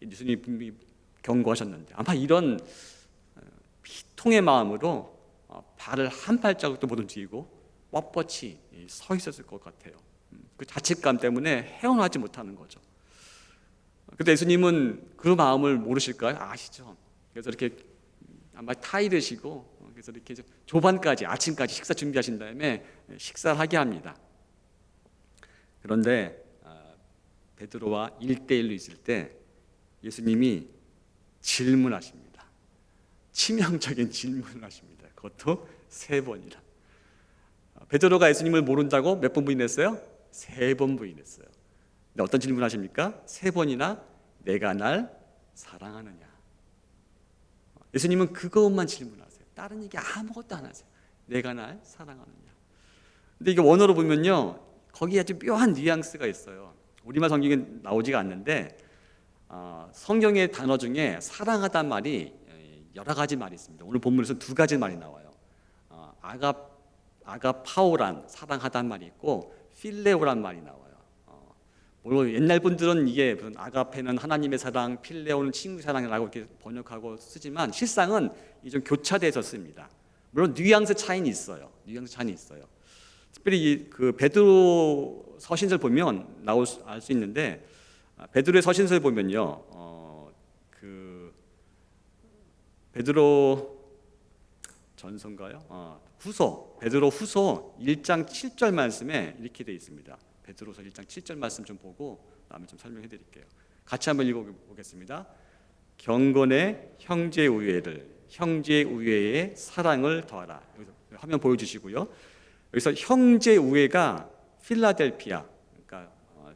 예수님이 분명히 경고하셨는데 아마 이런 비통의 마음으로 발을 한 발자국도 못 움직이고 뻣뻣이 서 있었을 것 같아요. 그 자책감 때문에 헤어나지 못하는 거죠. 근데 예수님은 그 마음을 모르실까요? 아시죠? 그래서 이렇게 아마 타이르시고 그래서 이렇게 조반까지 아침까지 식사 준비하신 다음에 식사를 하게 합니다. 그런데 베드로와 1대1로 있을 때 예수님이 질문하십니다. 치명적인 질문을 하십니다. 그것도 3번이나. 베드로가 예수님을 모른다고 몇 번 부인했어요? 3번 부인했어요. 근데 어떤 질문을 하십니까? 3번이나 내가 날 사랑하느냐. 예수님은 그것만 질문하세요. 다른 얘기 아무것도 안 하세요. 내가 날 사랑하느냐. 근데 이게 원어로 보면요, 거기에 아주 묘한 뉘앙스가 있어요. 우리말 성경에 나오지가 않는데 성경의 단어 중에 사랑하다는 말이 여러 가지 말이 있습니다. 오늘 본문에서 2가지 말이 나와요. 아가파오란 사랑하다는 말이 있고 필레오란 말이 나와요. 물론 옛날 분들은 이게 무슨 아가페는 하나님의 사랑, 필레오는 친구의 사랑이라고 이렇게 번역하고 쓰지만 실상은 이 좀 교차돼서 씁니다. 물론 뉘앙스 차이는 있어요. 특별히 그 베드로 서신서를 보면 알 수 있는데 베드로의 서신서를 보면요, 그 베드로 전서인가요? 베드로 후서 1장 7절 말씀에 이렇게 되어 있습니다. 베드로서 1장 7절 말씀 좀 보고 다음에 좀 설명해 드릴게요. 같이 한번 읽어보겠습니다. 경건의 형제 우애에 사랑을 더하라. 여기서 화면 보여주시고요. 여기서 형제 우애가 필라델피아, 그러니까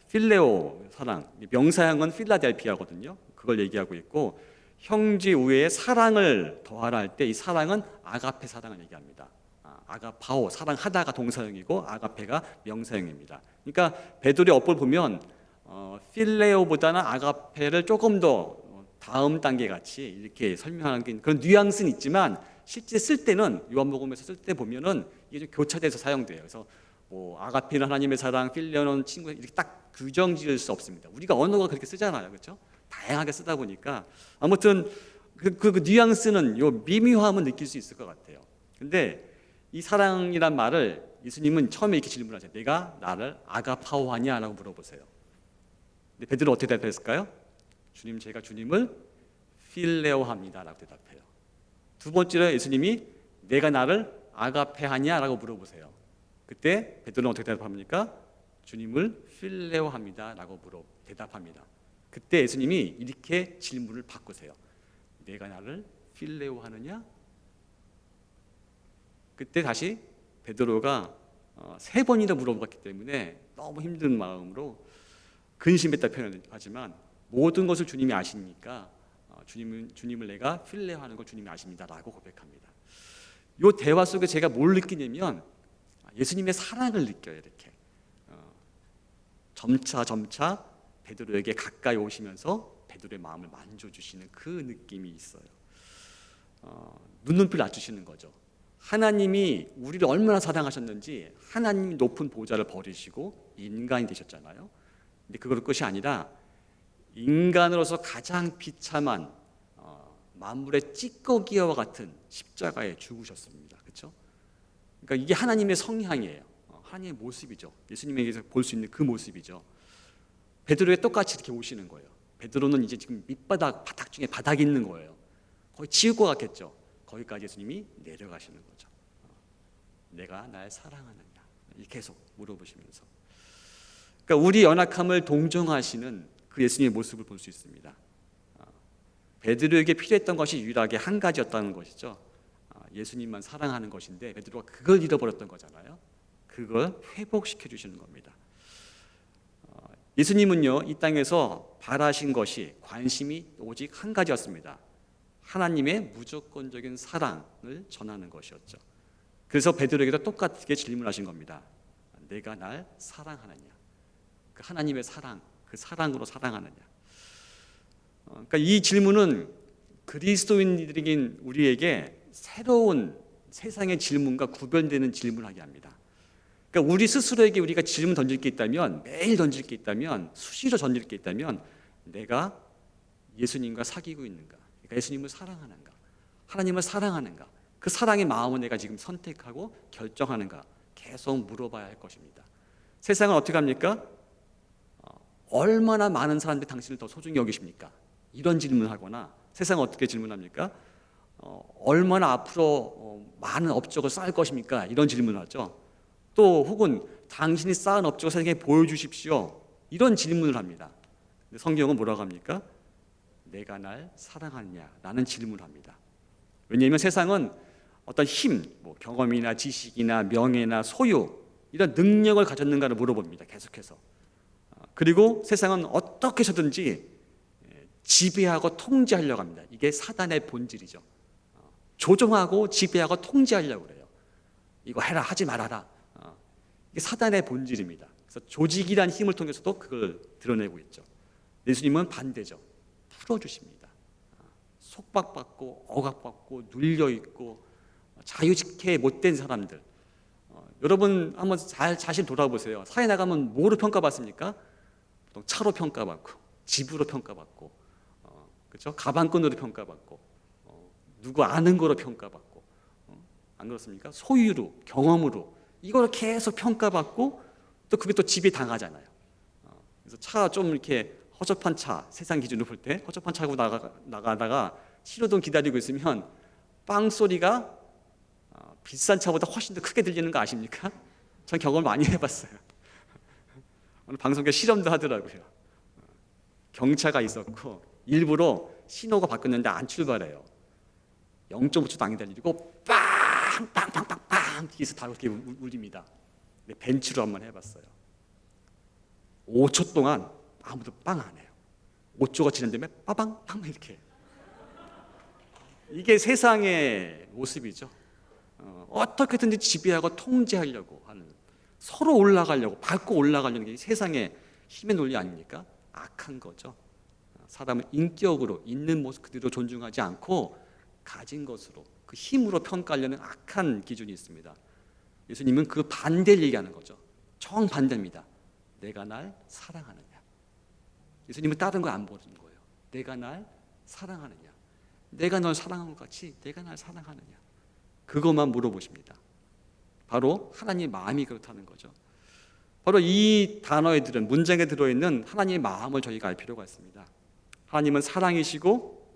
필레오 사랑, 명사형은 필라델피아거든요. 그걸 얘기하고 있고 형제 우애에 사랑을 더하라 할 때 이 사랑은 아가페 사랑을 얘기합니다. 아가파오, 사랑하다가 동사형이고 아가페가 명사형입니다. 그러니까 베드로의 어법을 보면 필레오보다는 아가페를 조금 더 다음 단계 같이 이렇게 설명하는 그런 뉘앙스는 있지만 실제 쓸 때는 요한복음에서 쓸 때 보면은 이게 좀 교차돼서 사용돼요. 그래서 뭐 아가페는 하나님의 사랑, 필레오는 친구, 이렇게 딱 규정 지을 수 없습니다. 우리가 언어가 그렇게 쓰잖아요, 그렇죠? 다양하게 쓰다 보니까 아무튼 그 뉘앙스는 요 미묘함은 느낄 수 있을 것 같아요. 근데 이 사랑이란 말을 예수님은 처음에 이렇게 질문하세요. 내가 나를 아가파오하냐라고 물어보세요. 근데 베드로 어떻게 대답했을까요? 주님, 제가 주님을 필레오합니다라고 대답해요. 두 번째로 예수님이 내가 나를 아가페하냐라고 물어보세요. 그때 베드로는 어떻게 대답합니까? 주님을 필레오합니다라고 대답합니다. 그때 예수님이 이렇게 질문을 바꾸세요. 내가 나를 필레오하느냐? 그때 다시 베드로가 3번이나 물어봤기 때문에 너무 힘든 마음으로 근심했다 표현하지만 모든 것을 주님이 아시니까 주님을 내가 필레오하는 걸 주님이 아십니다라고 고백합니다. 이 대화 속에 제가 뭘 느끼냐면 예수님의 사랑을 느껴요. 이렇게 점차 베드로에게 가까이 오시면서 베드로의 마음을 만져주시는 그 느낌이 있어요. 눈높이를 낮추시는 거죠. 하나님이 우리를 얼마나 사랑하셨는지 하나님이 높은 보좌를 버리시고 인간이 되셨잖아요. 근데 그걸 것이 아니라 인간으로서 가장 비참한 만물의 찌꺼기와 같은 십자가에 죽으셨습니다. 그렇죠? 그러니까 이게 하나님의 성향이에요. 하나님의 모습이죠. 예수님에게서 볼 수 있는 그 모습이죠. 베드로에 똑같이 이렇게 오시는 거예요. 베드로는 이제 지금 바닥 중에 바닥이 있는 거예요. 거의 지울 것 같겠죠. 거기까지 예수님이 내려가시는 거죠. 내가 날 사랑하느냐? 계속 물어보시면서. 그러니까 우리 연약함을 동정하시는 그 예수님의 모습을 볼 수 있습니다. 베드로에게 필요했던 것이 유일하게 한 가지였다는 것이죠. 예수님만 사랑하는 것인데 베드로가 그걸 잃어버렸던 거잖아요. 그걸 회복시켜 주시는 겁니다. 예수님은요, 이 땅에서 바라신 것이 관심이 오직 한 가지였습니다. 하나님의 무조건적인 사랑을 전하는 것이었죠. 그래서 베드로에게도 똑같게 질문하신 겁니다. 내가 날 사랑하느냐? 그 하나님의 사랑, 그 사랑으로 사랑하느냐? 그러니까 이 질문은 그리스도인들인 우리에게 새로운 세상의 질문과 구별되는 질문을 하게 합니다. 그러니까 우리 스스로에게 우리가 질문 던질 게 있다면, 매일 던질 게 있다면, 수시로 던질 게 있다면, 내가 예수님과 사귀고 있는가? 그러니까 예수님을 사랑하는가? 하나님을 사랑하는가? 그 사랑의 마음을 내가 지금 선택하고 결정하는가? 계속 물어봐야 할 것입니다. 세상은 어떻게 합니까? 얼마나 많은 사람들이 당신을 더 소중히 여기십니까? 이런 질문을 하거나, 세상은 어떻게 질문합니까? 얼마나 앞으로 많은 업적을 쌓을 것입니까? 이런 질문을 하죠. 또 혹은 당신이 쌓은 업적을 세상에 보여주십시오. 이런 질문을 합니다. 근데 성경은 뭐라고 합니까? 내가 날 사랑하느냐? 라는 질문을 합니다. 왜냐하면 세상은 어떤 힘, 경험이나 지식이나 명예나 소유, 이런 능력을 가졌는가를 물어봅니다. 계속해서. 그리고 세상은 어떻게 해서든지 지배하고 통제하려고 합니다. 이게 사단의 본질이죠. 조종하고 지배하고 통제하려고 그래요. 이거 해라, 하지 말아라. 이게 사단의 본질입니다. 그래서 조직이란 힘을 통해서도 그걸 드러내고 있죠. 예수님은 반대죠. 풀어주십니다. 속박받고 억압받고 눌려있고 자유직해 못된 사람들. 여러분 한번 자신 돌아보세요. 사회 나가면 뭐로 평가받습니까? 보통 차로 평가받고, 집으로 평가받고, 그렇죠? 가방끈으로 평가받고, 누구 아는 거로 평가받고, 안 그렇습니까? 소유로, 경험으로 이걸 계속 평가받고 또 그게 또 지배 당하잖아요. 그래서 차 좀 이렇게 허접한 차, 세상 기준으로 볼 때 허접한 차고 나가다가 신호등 기다리고 있으면 빵 소리가 비싼 차보다 훨씬 더 크게 들리는 거 아십니까? 전 경험을 많이 해봤어요. 오늘 방송국에 실험도 하더라고요. 경차가 있었고 일부러 신호가 바뀌었는데 안 출발해요. 0.5초도 안 기다리고 빵빵빵빵빵 뒤에서 다 그렇게 울립니다. 벤츠로 한번 해봤어요. 5초 동안 아무도 빵 안 해요. 5초가 지난 다음에 빠방 빵 이렇게. 이게 세상의 모습이죠. 어떻게든지 지배하고 통제하려고 하는, 서로 올라가려고, 밟고 올라가려는 게 세상의 힘의 논리 아닙니까? 악한 거죠. 사람을 인격으로 있는 모습 그대로 존중하지 않고 가진 것으로, 그 힘으로 평가하려는 악한 기준이 있습니다. 예수님은 그 반대를 얘기하는 거죠. 정반대입니다. 내가 날 사랑하느냐. 예수님은 다른 거 안 보는 거예요. 내가 날 사랑하느냐. 내가 널 사랑한 것 같이 내가 날 사랑하느냐? 그것만 물어보십니다. 바로 하나님의 마음이 그렇다는 거죠. 바로 이 단어에 들은 문장에 들어있는 하나님의 마음을 저희가 알 필요가 있습니다. 하나님은 사랑이시고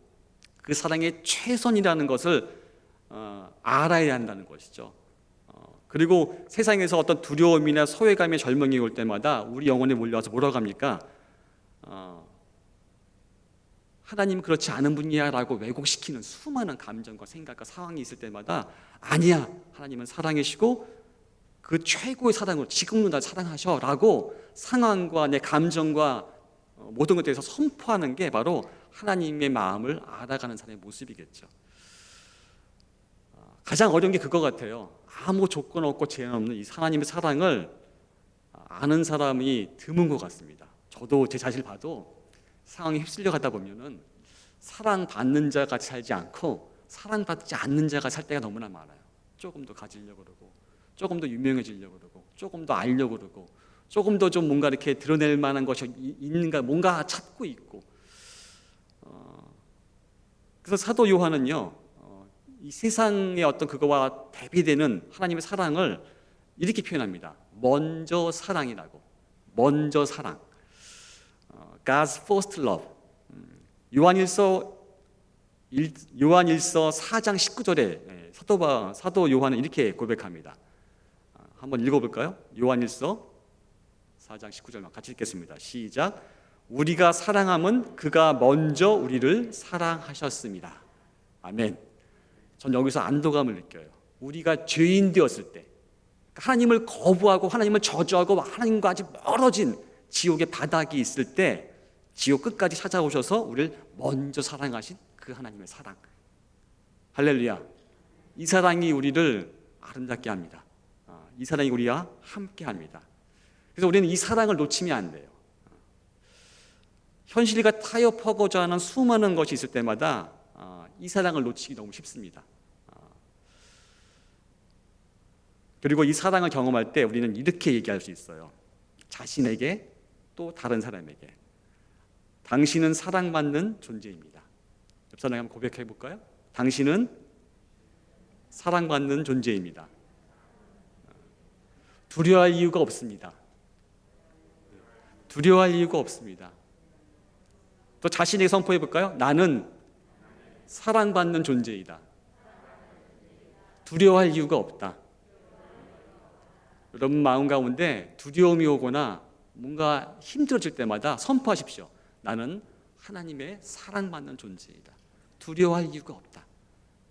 그 사랑의 최선이라는 것을 알아야 한다는 것이죠. 그리고 세상에서 어떤 두려움이나 소외감의 절망이 올 때마다 우리 영혼에 몰려와서 뭐라고 합니까? 하나님 그렇지 않은 분이야 라고 왜곡시키는 수많은 감정과 생각과 상황이 있을 때마다 아니야, 하나님은 사랑이시고 그 최고의 사랑으로 지금도 날 사랑하셔 라고 상황과 내 감정과 모든 것에 대해서 선포하는 게 바로 하나님의 마음을 알아가는 사람의 모습이겠죠. 가장 어려운 게 그거 같아요. 아무 조건 없고 제한 없는 이 하나님의 사랑을 아는 사람이 드문 것 같습니다. 저도 제 자신을 봐도 상황에 휩쓸려 가다 보면은 사랑받는 자 같이 살지 않고 사랑받지 않는 자가 살 때가 너무나 많아요. 조금 더 가지려고 그러고 조금 더 유명해지려고 그러고 조금 더 알려고 그러고 조금 더 좀 뭔가 이렇게 드러낼 만한 것이 있는가 뭔가 찾고 있고 그래서 사도 요한은요 이 세상의 어떤 그거와 대비되는 하나님의 사랑을 이렇게 표현합니다. 먼저 사랑이라고. 먼저 사랑. God's first love. 요한일서 4장 19절에 사도 요한은 이렇게 고백합니다. 한번 읽어볼까요? 요한일서 4장 19절만 같이 읽겠습니다. 시작. 우리가 사랑함은 그가 먼저 우리를 사랑하셨습니다. 아멘. 전 여기서 안도감을 느껴요. 우리가 죄인 되었을 때 하나님을 거부하고 하나님을 저주하고 하나님과 아주 멀어진 지옥의 바닥이 있을 때 지옥 끝까지 찾아오셔서 우리를 먼저 사랑하신 그 하나님의 사랑. 할렐루야. 이 사랑이 우리를 아름답게 합니다. 이 사랑이 우리와 함께 합니다. 그래서 우리는 이 사랑을 놓치면 안 돼요. 현실과 타협하고자 하는 수많은 것이 있을 때마다 이 사랑을 놓치기 너무 쉽습니다. 그리고 이 사랑을 경험할 때 우리는 이렇게 얘기할 수 있어요. 자신에게 또 다른 사람에게. 당신은 사랑받는 존재입니다. 옆 사람에게 한번 고백해 볼까요? 당신은 사랑받는 존재입니다. 두려워할 이유가 없습니다. 두려워할 이유가 없습니다. 또 자신에게 선포해 볼까요? 나는 사랑받는 존재이다. 두려워할 이유가 없다. 여러분 마음 가운데 두려움이 오거나 뭔가 힘들어질 때마다 선포하십시오. 나는 하나님의 사랑받는 존재이다. 두려워할 이유가 없다.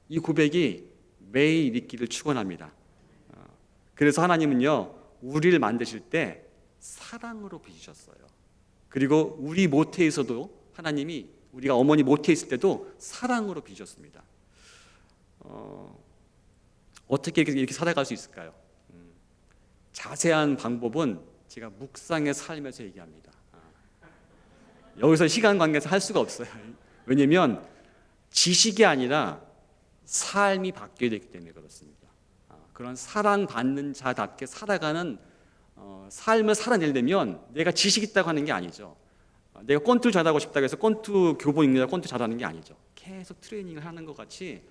이 고백이 매일 있기를 축원합니다. 그래서 하나님은요 우리를 만드실 때 사랑으로 빚으셨어요. 그리고 우리 모태에서도 하나님이 우리가 어머니 모태에 있을 때도 사랑으로 빚으셨습니다. 어떻게 이렇게 살아갈 수 있을까요? 자세한 방법은 제가 묵상의 삶에서 얘기합니다. 여기서 시간 관계에서 할 수가 없어요. 왜냐하면 지식이 아니라 삶이 바뀌어야 되기 때문에 그렇습니다. 그런 사랑받는 자답게 살아가는 삶을 살아내려면 내가 지식 있다고 하는 게 아니죠. 내가 권투 잘하고 싶다고 해서 권투 교본 읽느라 권투 잘하는 게 아니죠. 계속 트레이닝을 하는 것 같이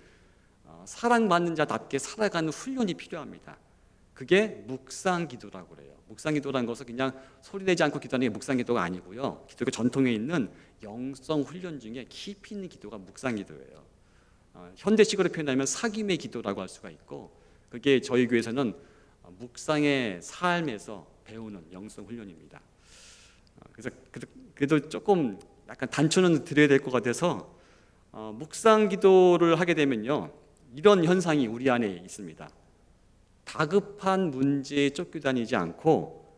사랑받는 자답게 살아가는 훈련이 필요합니다. 그게 묵상기도라고 그래요. 묵상기도라는 것은 그냥 소리내지 않고 기도하는 게 묵상기도가 아니고요. 기독교 전통에 있는 영성 훈련 중에 깊이 있는 기도가 묵상기도예요. 현대식으로 표현하면 사귐의 기도라고 할 수가 있고 그게 저희 교회에서는 묵상의 삶에서 배우는 영성 훈련입니다. 그래서 그래도 조금 약간 단초는 드려야 될 것 같아서 묵상기도를 하게 되면요 이런 현상이 우리 안에 있습니다. 다급한 문제에 쫓겨다니지 않고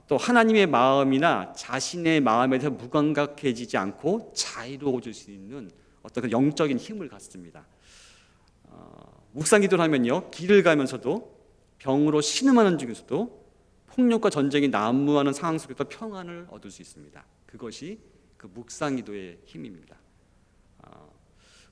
또 하나님의 마음이나 자신의 마음에 대해서 무감각해지지 않고 자유로워질 수 있는 어떤 그 영적인 힘을 갖습니다. 묵상기도를 하면요 길을 가면서도 병으로 신음하는 중에서도 폭력과 전쟁이 난무하는 상황 속에서 평안을 얻을 수 있습니다. 그것이 그 묵상기도의 힘입니다.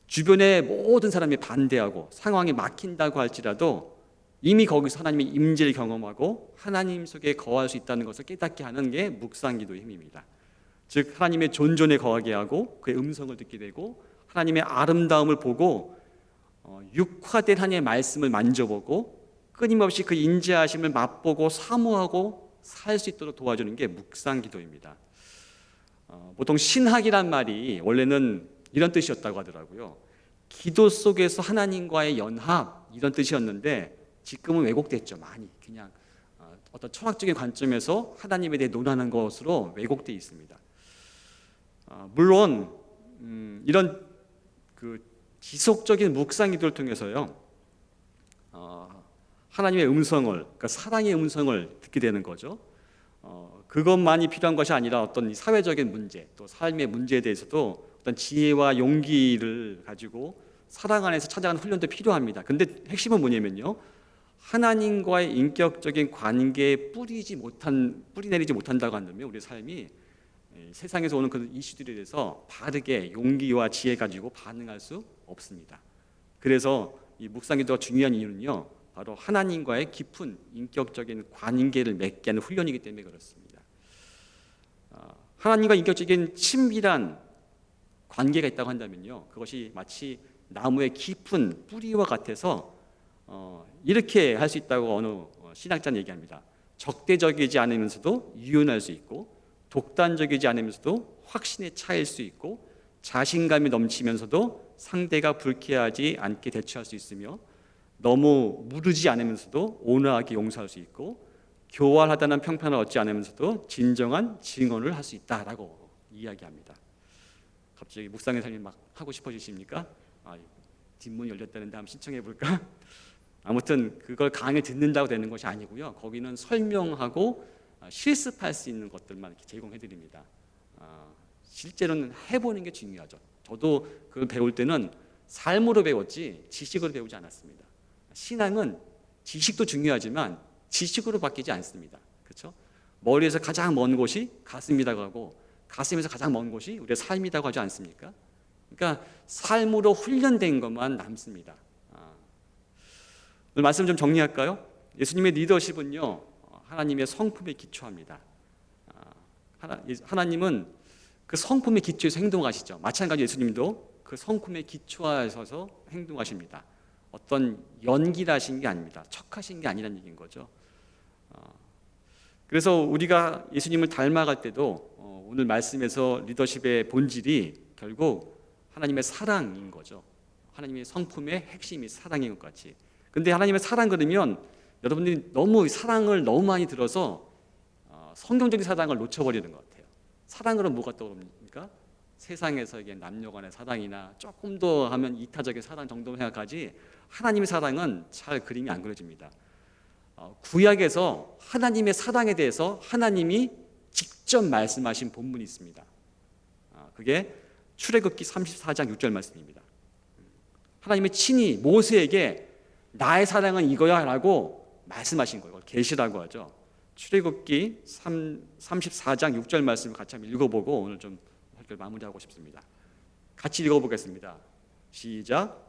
주변의 모든 사람이 반대하고 상황이 막힌다고 할지라도 이미 거기서 하나님의 임재를 경험하고 하나님 속에 거할 수 있다는 것을 깨닫게 하는 게 묵상기도의 힘입니다. 즉 하나님의 존존에 거하게 하고 그의 음성을 듣게 되고 하나님의 아름다움을 보고 육화된 하나님의 말씀을 만져보고 끊임없이 그 인자하심을 맛보고 사모하고 살 수 있도록 도와주는 게 묵상 기도입니다. 보통 신학이란 말이 원래는 이런 뜻이었다고 하더라고요. 기도 속에서 하나님과의 연합, 이런 뜻이었는데 지금은 왜곡됐죠. 많이 그냥 어떤 철학적인 관점에서 하나님에 대해 논하는 것으로 왜곡되어 있습니다. 물론 이런 그 지속적인 묵상 기도를 통해서요, 하나님의 음성을, 그러니까 사랑의 음성을 듣게 되는 거죠. 그것만이 필요한 것이 아니라 어떤 사회적인 문제, 또 삶의 문제에 대해서도 어떤 지혜와 용기를 가지고 사랑 안에서 찾아가는 훈련도 필요합니다. 근데 핵심은 뭐냐면요, 하나님과의 인격적인 관계에 뿌리 내리지 못한다고 한다면 우리 삶이 세상에서 오는 그 이슈들에 대해서 바르게 용기와 지혜 가지고 반응할 수 없습니다. 그래서 이 묵상기도가 중요한 이유는요, 바로 하나님과의 깊은 인격적인 관계를 맺게 하는 훈련이기 때문에 그렇습니다. 하나님과 인격적인 친밀한 관계가 있다고 한다면요, 그것이 마치 나무의 깊은 뿌리와 같아서 이렇게 할 수 있다고 어느 신학자는 얘기합니다. 적대적이지 않으면서도 유연할 수 있고, 독단적이지 않으면서도 확신에 차일 수 있고, 자신감이 넘치면서도 상대가 불쾌하지 않게 대처할 수 있으며, 너무 무르지 않으면서도 온화하게 용서할 수 있고, 교활하다는 평판을 얻지 않으면서도 진정한 증언을 할 수 있다라고 이야기합니다. 갑자기 묵상의 삶이 막 하고 싶어지십니까? 뒷문이 열렸다는데 한번 신청해 볼까? 아무튼 그걸 강의 듣는다고 되는 것이 아니고요, 거기는 설명하고 실습할 수 있는 것들만 이렇게 제공해 드립니다. 실제로는 해보는 게 중요하죠. 저도 그걸 배울 때는 삶으로 배웠지 지식으로 배우지 않았습니다. 신앙은 지식도 중요하지만 지식으로 바뀌지 않습니다. 그렇죠? 머리에서 가장 먼 곳이 가슴이라고 하고, 가슴에서 가장 먼 곳이 우리의 삶이라고 하지 않습니까? 그러니까 삶으로 훈련된 것만 남습니다. 오늘 말씀 좀 정리할까요? 예수님의 리더십은요, 하나님의 성품에 기초합니다. 하나님은 그 성품에 기초해서 행동하시죠. 마찬가지로 예수님도 그 성품에 기초하셔서 행동하십니다. 어떤 연기를 하신 게 아닙니다. 척하신 게 아니라는 얘기인 거죠. 그래서 우리가 예수님을 닮아갈 때도 오늘 말씀에서 리더십의 본질이 결국 하나님의 사랑인 거죠. 하나님의 성품의 핵심이 사랑인 것 같이. 근데 하나님의 사랑 그러면 여러분들이 너무 사랑을 너무 많이 들어서 성경적인 사랑을 놓쳐버리는 것 같아요. 사랑으로 뭐가 떠오릅니까? 세상에서의 남녀간의 사랑이나 조금 더 하면 이타적인 사랑 정도 생각하지, 하나님의 사랑은 잘 그림이 안 그려집니다. 구약에서 하나님의 사랑에 대해서 하나님이 직접 말씀하신 본문이 있습니다. 그게 출애굽기 34장 6절 말씀입니다. 하나님의 친히 모세에게 나의 사랑은 이거야 라고 말씀하신 거예요. 계시라고 하죠. 출애굽기 34장 6절 말씀을 같이 한번 읽어보고 오늘 좀 설교를 마무리하고 싶습니다. 같이 읽어보겠습니다. 시작.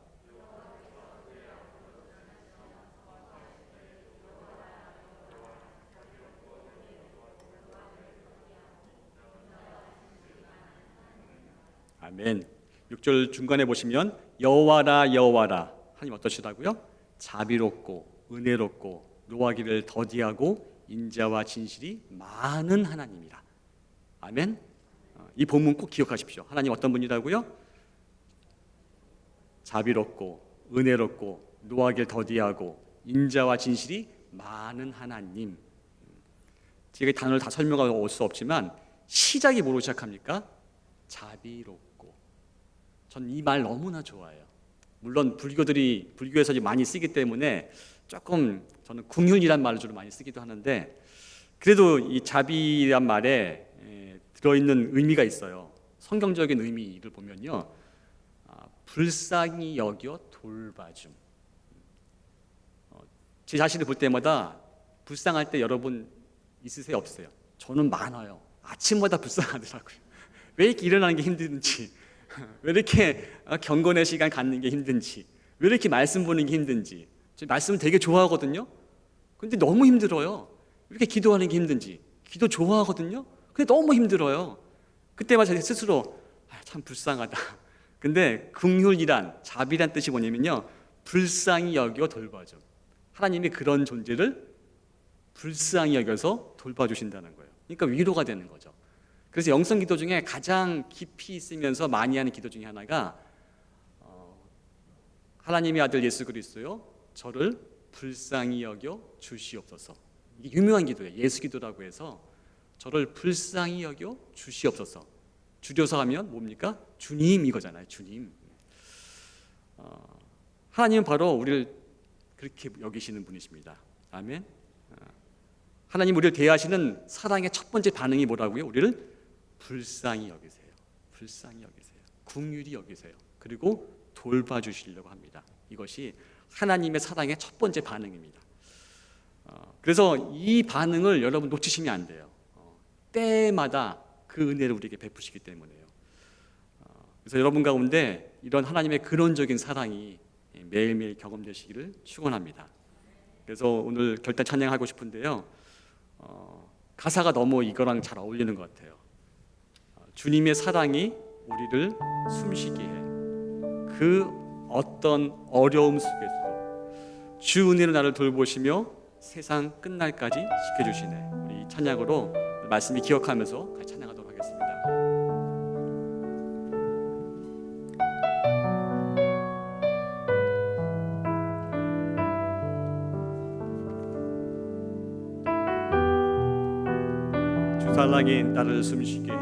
아멘. 6절 중간에 보시면 여호와라 여호와라, 하나님 어떠시다고요? 자비롭고 은혜롭고 노하기를 더디하고 인자와 진실이 많은 하나님이라. 아멘. 이 본문 꼭 기억하십시오. 하나님 어떤 분이라고요? 자비롭고 은혜롭고 노하기를 더디하고 인자와 진실이 많은 하나님. 제가 이 단어를 다 설명하고 올 수 없지만 시작이 뭐로 시작합니까? 자비롭고. 전 이 말 너무나 좋아해요. 물론 불교에서 많이 쓰기 때문에 조금 저는 궁율이란 말을 주로 많이 쓰기도 하는데, 그래도 이 자비란 말에 들어있는 의미가 있어요. 성경적인 의미를 보면요, 불쌍히 여겨 돌봐줌. 제 자신을 볼 때마다 불쌍할 때 여러분 있으세요, 없으세요? 저는 많아요. 아침마다 불쌍하더라고요. 왜 이렇게 일어나는 게 힘든지, 왜 이렇게 경건의 시간 갖는 게 힘든지, 왜 이렇게 말씀 보는 게 힘든지. 저 말씀 되게 좋아하거든요. 근데 너무 힘들어요. 왜 이렇게 기도하는 게 힘든지. 기도 좋아하거든요. 근데 너무 힘들어요. 그때마다 제 스스로 참 불쌍하다. 근데 긍휼이란, 자비란 뜻이 뭐냐면요, 불쌍히 여겨 돌봐줘. 하나님이 그런 존재를 불쌍히 여겨서 돌봐주신다는 거예요. 그러니까 위로가 되는 거죠. 그래서 영성 기도 중에 가장 깊이 있으면서 많이 하는 기도 중에 하나가 하나님의 아들 예수 그리스도요, 저를 불쌍히 여겨 주시옵소서. 이게 유명한 기도예요. 예수 기도라고 해서 저를 불쌍히 여겨 주시옵소서. 줄여서 하면 뭡니까? 주님 이거잖아요. 주님. 하나님은 바로 우리를 그렇게 여기시는 분이십니다. 아멘. 하나님 우리를 대하시는 사랑의 첫 번째 반응이 뭐라고요? 우리를 불쌍히 여기세요. 불쌍히 여기세요. 긍휼히 여기세요. 그리고 돌봐주시려고 합니다. 이것이 하나님의 사랑의 첫 번째 반응입니다. 그래서 이 반응을 여러분 놓치시면 안 돼요. 때마다 그 은혜를 우리에게 베푸시기 때문에요. 그래서 여러분 가운데 이런 하나님의 근원적인 사랑이 매일매일 경험되시기를 축원합니다. 그래서 오늘 결단 찬양하고 싶은데요, 가사가 너무 이거랑 잘 어울리는 것 같아요. 주님의 사랑이 우리를 숨쉬게 해. 그 어떤 어려움 속에서도 주 은혜로 나를 돌보시며 세상 끝날까지 지켜주시네. 우리 이 찬양으로 말씀이 기억하면서 같이 찬양하도록 하겠습니다. 주 사랑이 나를 숨쉬게 해.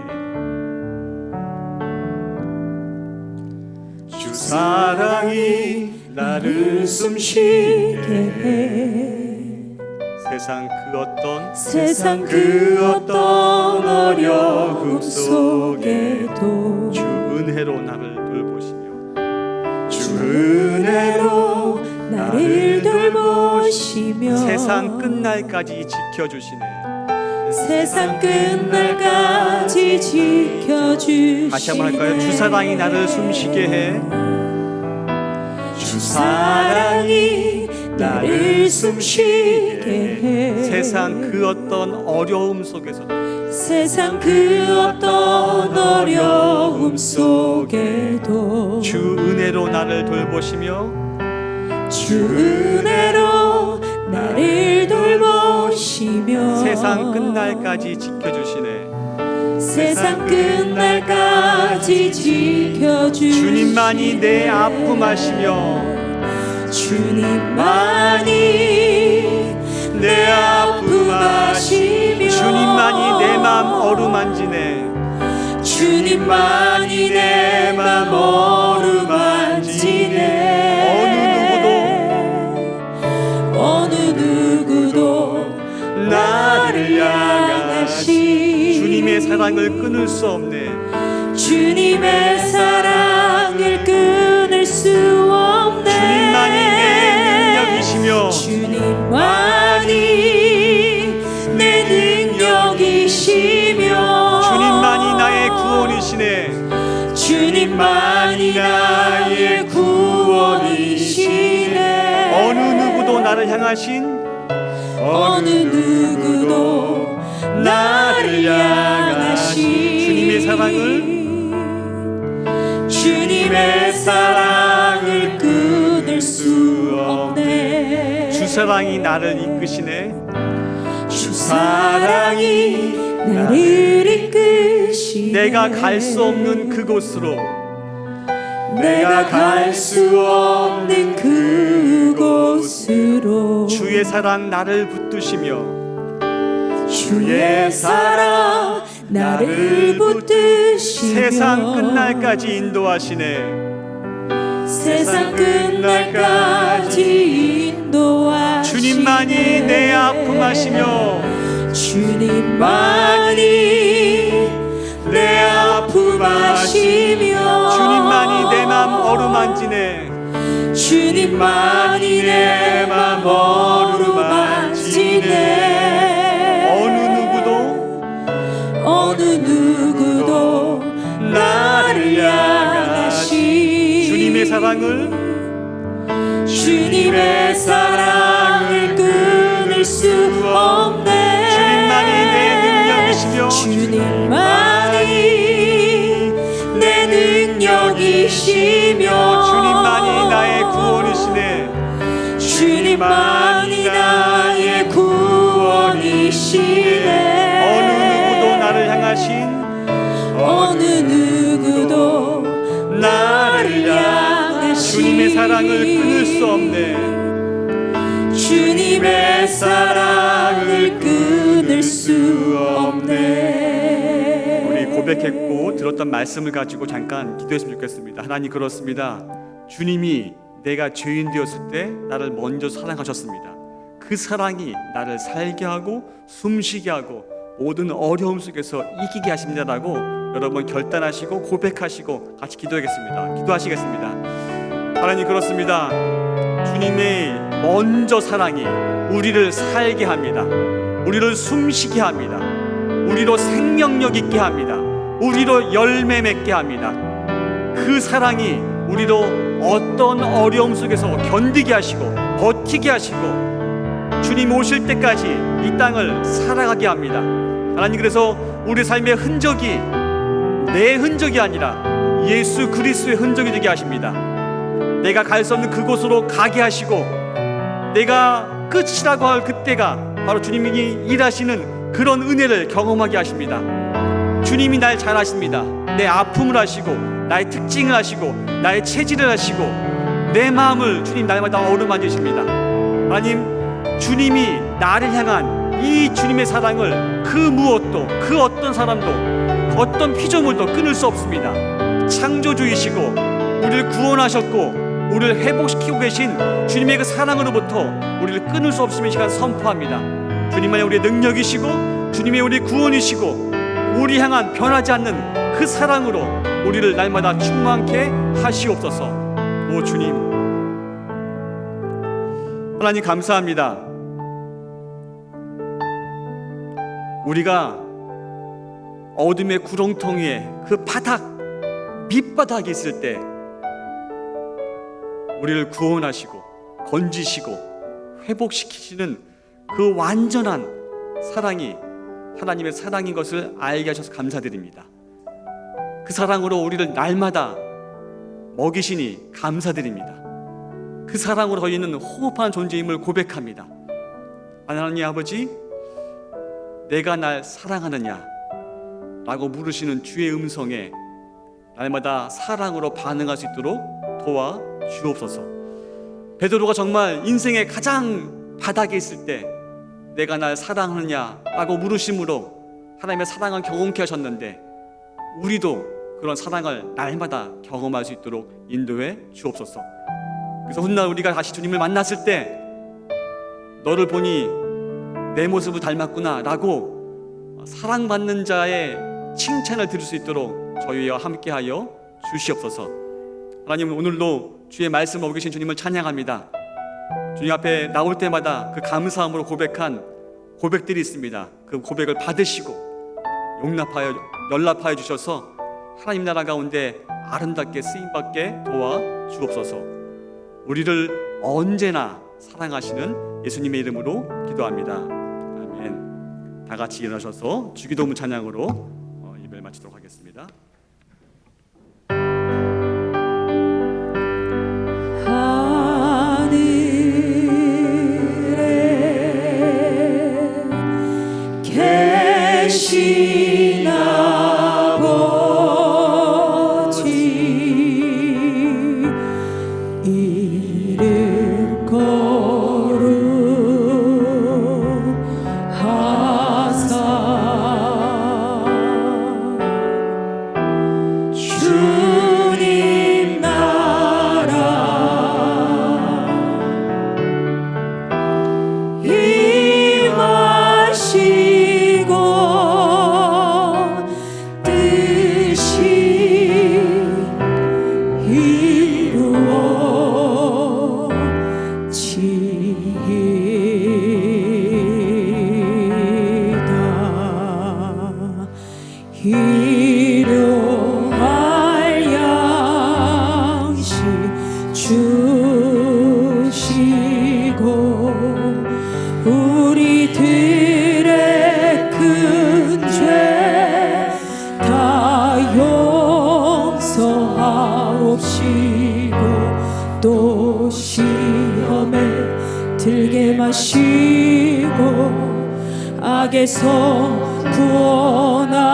주 사랑이 나를 숨쉬게 해. 세상 그 어떤 어려움 속에도 주 은혜로 나를 돌보시며 주 은혜로 나를 돌보시며 세상 끝날까지 지켜주시네. 세상 끝날까지 지켜주시네. 다시 한번 할까요? 주 사랑이 나를 숨쉬게 해. 주 사랑이 나를 숨쉬게 해. 세상 그 어떤 어려움 속에서도 세상 그 어떤 어려움 속에도 주 은혜로 나를 돌보시며 주 은혜로 나를 돌보시며 세상 끝날까지 지켜주시네. 세상 끝날까지 지켜주시네. 주님만이 내 아픔 아시며 주님만이 내 아픔 아시며 주님만이 내 맘 어루만지네. 주님만이 내 맘 어루만지네. 어느 누구도 나를 향하신 주님의 사랑을 끊을 수 없네. 주님의 사랑을 끊을 수 없네. 주님만이 내 능력이시며 주님만이 내 능력이시며 주님만이 나의 구원이시네. 주님만이 나의 구원이시네. 어느 누구도 나를 향하신 어느 누구도 나를 향하신 주님의 사랑을 끊을 수 없네. 주 사랑이 나를 이끄시네. 주 사랑이 나를 이끄시네. 내가 갈 수 없는 그곳으로 내가 갈 수 없는 그곳으로 주의 사랑 나를 붙드시며 주의 사랑 나를 붙드시며 세상 끝날까지 인도하시네. 세상 끝날까지 인도하시네. 주님만이 내 아픔 아시며 주님만이 내 아픔 아시며 주님만이 내 맘 어루만지네. 주님만이 내 맘 어루만지네. 어느 누구도 나를 향하신 주님의 사랑을 끊을 수 없네. 주님만이 내 능력이시며 주님만이 내 능력이시며 주님만이 나의 구원이시네. 어느 누구도 나를 향하신 어느 누구도 나를 향하신 주님의 사랑을 끊을 수 없네. 주님의 사랑을 끊을 수 없네. 우리 고백했고 들었던 말씀을 가지고 잠깐 기도했으면 좋겠습니다. 하나님, 그렇습니다. 주님이 내가 죄인 되었을 때 나를 먼저 사랑하셨습니다. 그 사랑이 나를 살게 하고 숨쉬게 하고 모든 어려움 속에서 이기게 하십니다라고 여러분 결단하시고 고백하시고 같이 기도하겠습니다. 기도하시겠습니다. 하나님, 그렇습니다. 주님의 먼저 사랑이 우리를 살게 합니다. 우리를 숨쉬게 합니다. 우리로 생명력 있게 합니다. 우리로 열매 맺게 합니다. 그 사랑이 우리로 어떤 어려움 속에서 견디게 하시고 버티게 하시고 주님 오실 때까지 이 땅을 살아가게 합니다. 하나님, 그래서 우리 삶의 흔적이 내 흔적이 아니라 예수 그리스도의 흔적이 되게 하십니다. 내가 갈 수 없는 그곳으로 가게 하시고 내가 끝이라고 할 그때가 바로 주님이 일하시는 그런 은혜를 경험하게 하십니다. 주님이 날 잘 아십니다. 내 아픔을 아시고 나의 특징을 아시고 나의 체질을 아시고 내 마음을 주님 날마다 어루만지십니다. 하나님, 주님이 나를 향한 이 주님의 사랑을 그 무엇도 그 어떤 사람도 어떤 피조물도 끊을 수 없습니다. 창조주이시고 우리를 구원하셨고 우리를 회복시키고 계신 주님의 그 사랑으로부터 우리를 끊을 수 없음을 시간 선포합니다. 주님만이 우리의 능력이시고 주님의 우리 구원이시고 우리 향한 변하지 않는 그 사랑으로 우리를 날마다 충만케 하시옵소서. 오 주님, 하나님 감사합니다. 우리가 어둠의 구렁텅이에 그 바닥 밑바닥에 있을 때 우리를 구원하시고 건지시고 회복시키시는 그 완전한 사랑이 하나님의 사랑인 것을 알게 하셔서 감사드립니다. 그 사랑으로 우리를 날마다 먹이시니 감사드립니다. 그 사랑으로 저희는 호흡하는 존재임을 고백합니다. 하나님 아버지, 내가 날 사랑하느냐 라고 물으시는 주의 음성에 날마다 사랑으로 반응할 수 있도록 도와 주옵소서. 베드로가 정말 인생의 가장 바닥에 있을 때 내가 날 사랑하느냐 라고 물으심으로 하나님의 사랑을 경험케 하셨는데 우리도 그런 사랑을 날마다 경험할 수 있도록 인도해 주옵소서. 그래서 훗날 우리가 다시 주님을 만났을 때 너를 보니 내 모습을 닮았구나 라고 사랑받는 자의 칭찬을 들을 수 있도록 저희와 함께하여 주시옵소서. 하나님, 오늘도 주의 말씀을 먹이신 주님을 찬양합니다. 주님 앞에 나올 때마다 그 감사함으로 고백한 고백들이 있습니다. 그 고백을 받으시고 용납하여 연락하여 주셔서 하나님 나라 가운데 아름답게 쓰임받게 도와 주옵소서. 우리를 언제나 사랑하시는 예수님의 이름으로 기도합니다. 아멘. 다 같이 일어나셔서 주기도문 찬양으로 예배를 마치도록 하겠습니다. 계신 아버지, 이름 거룩하사 주님 나라 임하시고 일용할 양식 주시고 우리들의 큰 죄 다 용서하옵시고 또 시험에 들게 마시고 악에서 구원하소서.